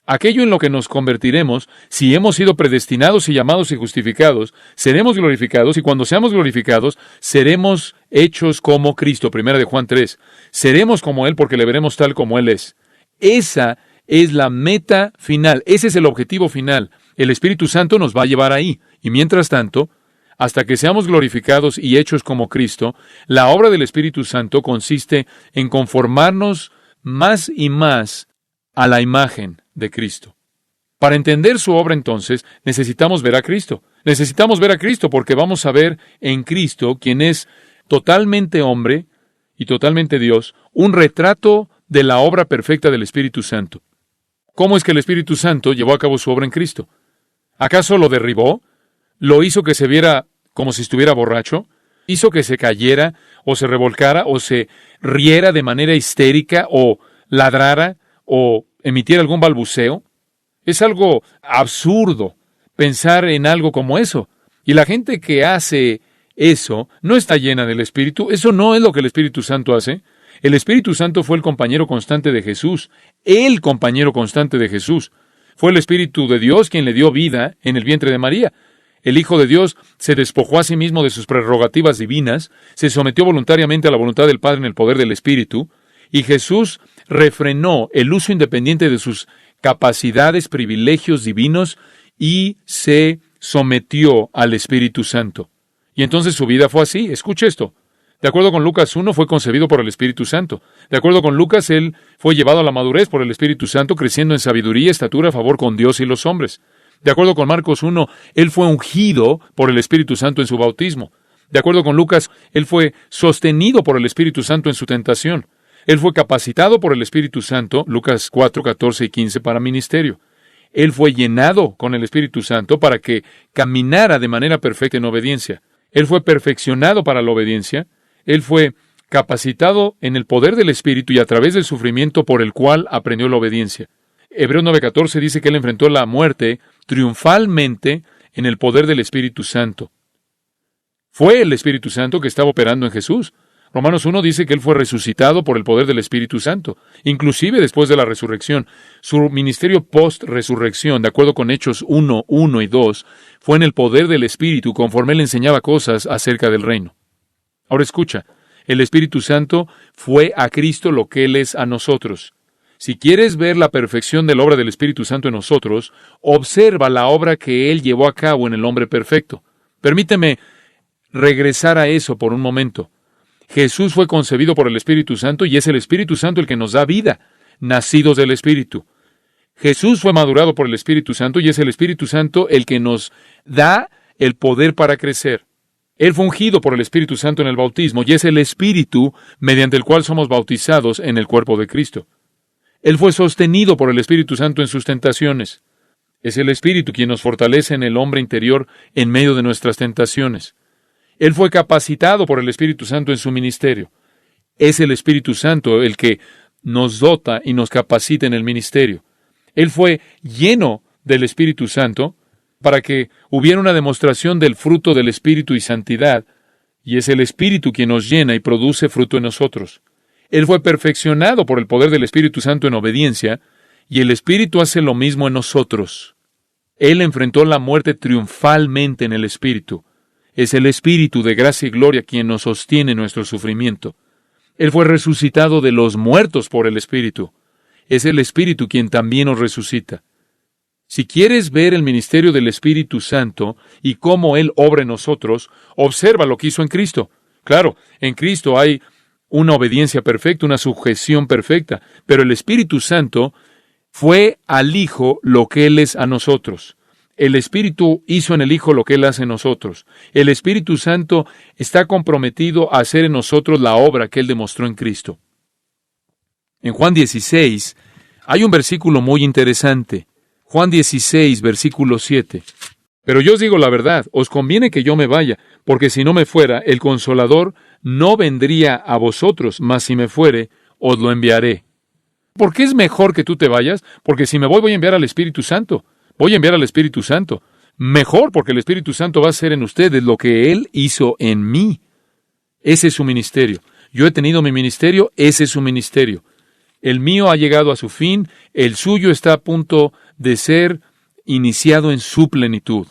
Aquello en lo que nos convertiremos, si hemos sido predestinados y llamados y justificados, seremos glorificados, y cuando seamos glorificados, seremos hechos como Cristo. 1 de Juan 3. Seremos como Él porque le veremos tal como Él es. Esa es la meta final, ese es el objetivo final. El Espíritu Santo nos va a llevar ahí, y mientras tanto, hasta que seamos glorificados y hechos como Cristo, la obra del Espíritu Santo consiste en conformarnos más y más a la imagen de Cristo. Para entender su obra, entonces, necesitamos ver a Cristo. Necesitamos ver a Cristo porque vamos a ver en Cristo, quien es totalmente hombre y totalmente Dios, un retrato de la obra perfecta del Espíritu Santo. ¿Cómo es que el Espíritu Santo llevó a cabo su obra en Cristo? ¿Acaso lo derribó? ¿Lo hizo que se viera como si estuviera borracho? ¿Hizo que se cayera, o se revolcara, o se riera de manera histérica, o ladrara, o emitiera algún balbuceo? Es algo absurdo pensar en algo como eso. Y la gente que hace eso no está llena del Espíritu. Eso no es lo que el Espíritu Santo hace. El Espíritu Santo fue el compañero constante de Jesús. El compañero constante de Jesús. Fue el Espíritu de Dios quien le dio vida en el vientre de María. El Hijo de Dios se despojó a sí mismo de sus prerrogativas divinas, se sometió voluntariamente a la voluntad del Padre en el poder del Espíritu, y Jesús refrenó el uso independiente de sus capacidades, privilegios divinos, y se sometió al Espíritu Santo. Y entonces su vida fue así. Escuche esto. De acuerdo con Lucas 1, fue concebido por el Espíritu Santo. De acuerdo con Lucas, él fue llevado a la madurez por el Espíritu Santo, creciendo en sabiduría, estatura, favor con Dios y los hombres. De acuerdo con Marcos 1, él fue ungido por el Espíritu Santo en su bautismo. De acuerdo con Lucas, él fue sostenido por el Espíritu Santo en su tentación. Él fue capacitado por el Espíritu Santo, Lucas 4, 14 y 15, para ministerio. Él fue llenado con el Espíritu Santo para que caminara de manera perfecta en obediencia. Él fue perfeccionado para la obediencia. Él fue capacitado en el poder del Espíritu y a través del sufrimiento por el cual aprendió la obediencia. Hebreos 9:14 dice que él enfrentó la muerte triunfalmente en el poder del Espíritu Santo. Fue el Espíritu Santo que estaba operando en Jesús. Romanos 1 dice que él fue resucitado por el poder del Espíritu Santo, inclusive después de la resurrección. Su ministerio post-resurrección, de acuerdo con Hechos 1, 1 y 2, fue en el poder del Espíritu, conforme él enseñaba cosas acerca del reino. Ahora escucha, el Espíritu Santo fue a Cristo lo que Él es a nosotros. Si quieres ver la perfección de la obra del Espíritu Santo en nosotros, observa la obra que Él llevó a cabo en el hombre perfecto. Permíteme regresar a eso por un momento. Jesús fue concebido por el Espíritu Santo y es el Espíritu Santo el que nos da vida, nacidos del Espíritu. Jesús fue madurado por el Espíritu Santo y es el Espíritu Santo el que nos da el poder para crecer. Él fue ungido por el Espíritu Santo en el bautismo y es el Espíritu mediante el cual somos bautizados en el cuerpo de Cristo. Él fue sostenido por el Espíritu Santo en sus tentaciones. Es el Espíritu quien nos fortalece en el hombre interior en medio de nuestras tentaciones. Él fue capacitado por el Espíritu Santo en su ministerio. Es el Espíritu Santo el que nos dota y nos capacita en el ministerio. Él fue lleno del Espíritu Santo para que hubiera una demostración del fruto del Espíritu y santidad, y es el Espíritu quien nos llena y produce fruto en nosotros. Él fue perfeccionado por el poder del Espíritu Santo en obediencia, y el Espíritu hace lo mismo en nosotros. Él enfrentó la muerte triunfalmente en el Espíritu. Es el Espíritu de gracia y gloria quien nos sostiene en nuestro sufrimiento. Él fue resucitado de los muertos por el Espíritu. Es el Espíritu quien también nos resucita. Si quieres ver el ministerio del Espíritu Santo y cómo Él obra en nosotros, observa lo que hizo en Cristo. Claro, en Cristo hay una obediencia perfecta, una sujeción perfecta, pero el Espíritu Santo fue al Hijo lo que Él es a nosotros. El Espíritu hizo en el Hijo lo que Él hace en nosotros. El Espíritu Santo está comprometido a hacer en nosotros la obra que Él demostró en Cristo. En Juan 16 hay un versículo muy interesante. Juan 16, versículo 7. Pero yo os digo la verdad, os conviene que yo me vaya, porque si no me fuera, el Consolador no vendría a vosotros, mas si me fuere, os lo enviaré. ¿Por qué es mejor que tú te vayas? Porque si me voy a enviar al Espíritu Santo. Voy a enviar al Espíritu Santo. Mejor, porque el Espíritu Santo va a hacer en ustedes lo que Él hizo en mí. Ese es su ministerio. Yo he tenido mi ministerio, ese es su ministerio. El mío ha llegado a su fin, el suyo está a punto de ser iniciado en su plenitud.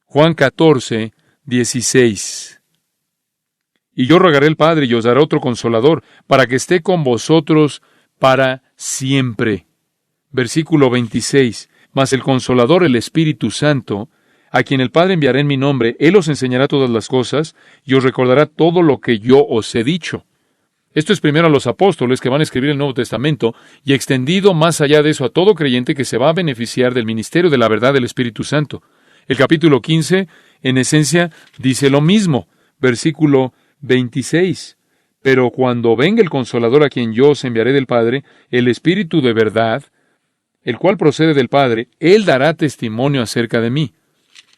Juan 14, 16. Y yo rogaré al Padre y os dará otro Consolador, para que esté con vosotros para siempre. Versículo 26. Mas el Consolador, el Espíritu Santo, a quien el Padre enviará en mi nombre, Él os enseñará todas las cosas y os recordará todo lo que yo os he dicho. Esto es primero a los apóstoles que van a escribir el Nuevo Testamento y extendido más allá de eso a todo creyente que se va a beneficiar del ministerio de la verdad del Espíritu Santo. El capítulo 15, en esencia, dice lo mismo. Versículo 26. Pero cuando venga el Consolador a quien yo os enviaré del Padre, el Espíritu de verdad, el cual procede del Padre, Él dará testimonio acerca de mí.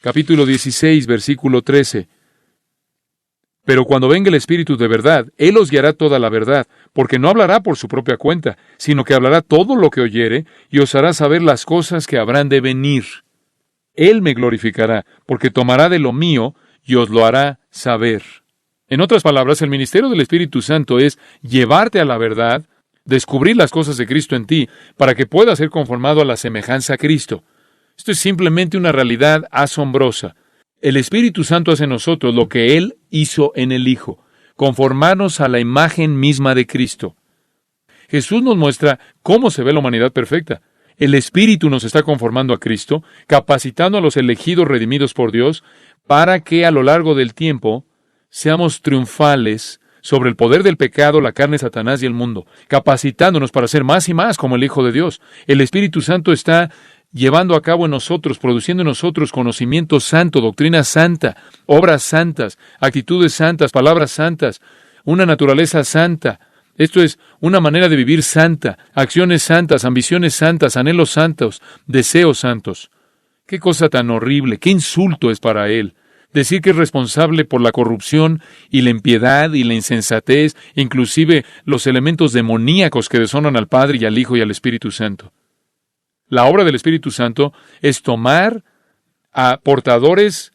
Capítulo 16, versículo 13. Pero cuando venga el Espíritu de verdad, Él os guiará toda la verdad, porque no hablará por su propia cuenta, sino que hablará todo lo que oyere, y os hará saber las cosas que habrán de venir. Él me glorificará, porque tomará de lo mío, y os lo hará saber. En otras palabras, el ministerio del Espíritu Santo es llevarte a la verdad, descubrir las cosas de Cristo en ti, para que puedas ser conformado a la semejanza a Cristo. Esto es simplemente una realidad asombrosa. El Espíritu Santo hace en nosotros lo que Él hizo en el Hijo, conformarnos a la imagen misma de Cristo. Jesús nos muestra cómo se ve la humanidad perfecta. El Espíritu nos está conformando a Cristo, capacitando a los elegidos redimidos por Dios, para que a lo largo del tiempo seamos triunfales sobre el poder del pecado, la carne, Satanás y el mundo, capacitándonos para ser más y más como el Hijo de Dios. El Espíritu Santo está llevando a cabo en nosotros, produciendo en nosotros conocimiento santo, doctrina santa, obras santas, actitudes santas, palabras santas, una naturaleza santa. Esto es una manera de vivir santa, acciones santas, ambiciones santas, anhelos santos, deseos santos. Qué cosa tan horrible, qué insulto es para Él decir que es responsable por la corrupción y la impiedad y la insensatez, inclusive los elementos demoníacos que deshonran al Padre y al Hijo y al Espíritu Santo. La obra del Espíritu Santo es tomar a portadores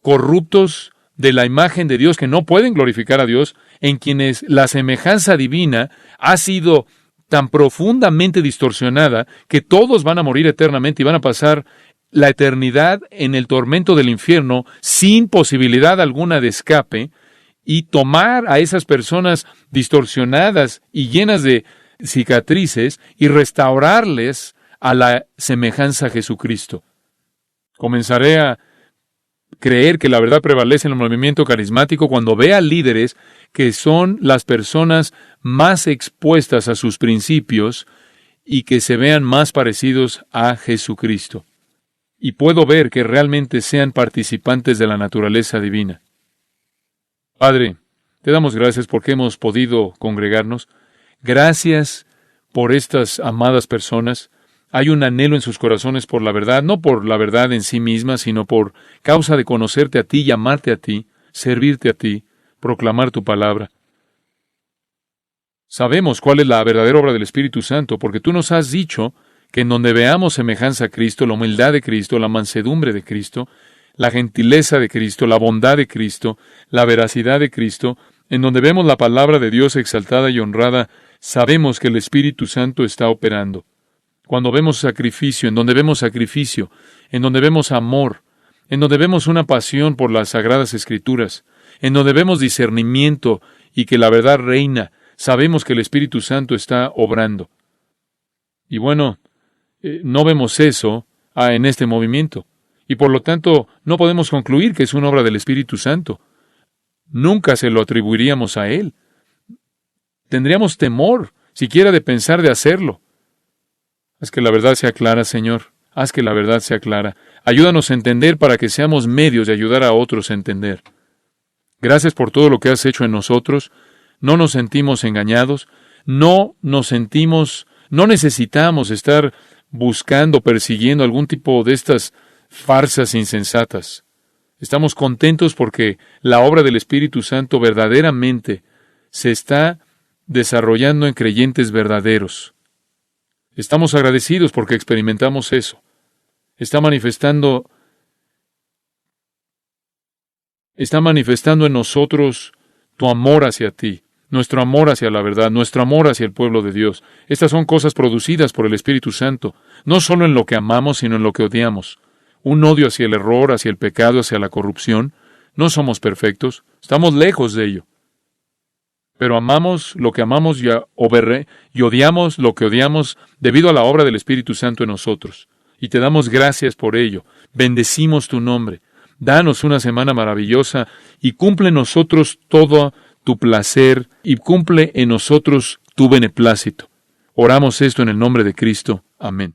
corruptos de la imagen de Dios que no pueden glorificar a Dios, en quienes la semejanza divina ha sido tan profundamente distorsionada que todos van a morir eternamente y van a pasar la eternidad en el tormento del infierno sin posibilidad alguna de escape, y tomar a esas personas distorsionadas y llenas de cicatrices y restaurarles a la semejanza a Jesucristo. Comenzaré a creer que la verdad prevalece en el movimiento carismático cuando vea líderes que son las personas más expuestas a sus principios y que se vean más parecidos a Jesucristo. Y puedo ver que realmente sean participantes de la naturaleza divina. Padre, te damos gracias porque hemos podido congregarnos. Gracias por estas amadas personas. Hay un anhelo en sus corazones por la verdad, no por la verdad en sí misma, sino por causa de conocerte a ti, llamarte a ti, servirte a ti, proclamar tu palabra. Sabemos cuál es la verdadera obra del Espíritu Santo, porque tú nos has dicho que en donde veamos semejanza a Cristo, la humildad de Cristo, la mansedumbre de Cristo, la gentileza de Cristo, la bondad de Cristo, la veracidad de Cristo, en donde vemos la palabra de Dios exaltada y honrada, sabemos que el Espíritu Santo está operando. Cuando vemos sacrificio, en donde vemos sacrificio, en donde vemos amor, en donde vemos una pasión por las Sagradas Escrituras, en donde vemos discernimiento y que la verdad reina, sabemos que el Espíritu Santo está obrando. Y bueno, no vemos eso en este movimiento. Y por lo tanto, no podemos concluir que es una obra del Espíritu Santo. Nunca se lo atribuiríamos a Él. Tendríamos temor, siquiera de pensar de hacerlo. Haz que la verdad sea clara, Señor. Haz que la verdad sea clara. Ayúdanos a entender para que seamos medios de ayudar a otros a entender. Gracias por todo lo que has hecho en nosotros. No nos sentimos engañados. No necesitamos estar buscando, persiguiendo algún tipo de estas farsas insensatas. Estamos contentos porque la obra del Espíritu Santo verdaderamente se está desarrollando en creyentes verdaderos. Estamos agradecidos porque experimentamos eso. Está manifestando en nosotros tu amor hacia ti, nuestro amor hacia la verdad, nuestro amor hacia el pueblo de Dios. Estas son cosas producidas por el Espíritu Santo, no solo en lo que amamos, sino en lo que odiamos. Un odio hacia el error, hacia el pecado, hacia la corrupción. No somos perfectos, estamos lejos de ello. Pero amamos lo que amamos y odiamos lo que odiamos debido a la obra del Espíritu Santo en nosotros. Y te damos gracias por ello. Bendecimos tu nombre. Danos una semana maravillosa y cumple en nosotros todo tu placer y cumple en nosotros tu beneplácito. Oramos esto en el nombre de Cristo. Amén.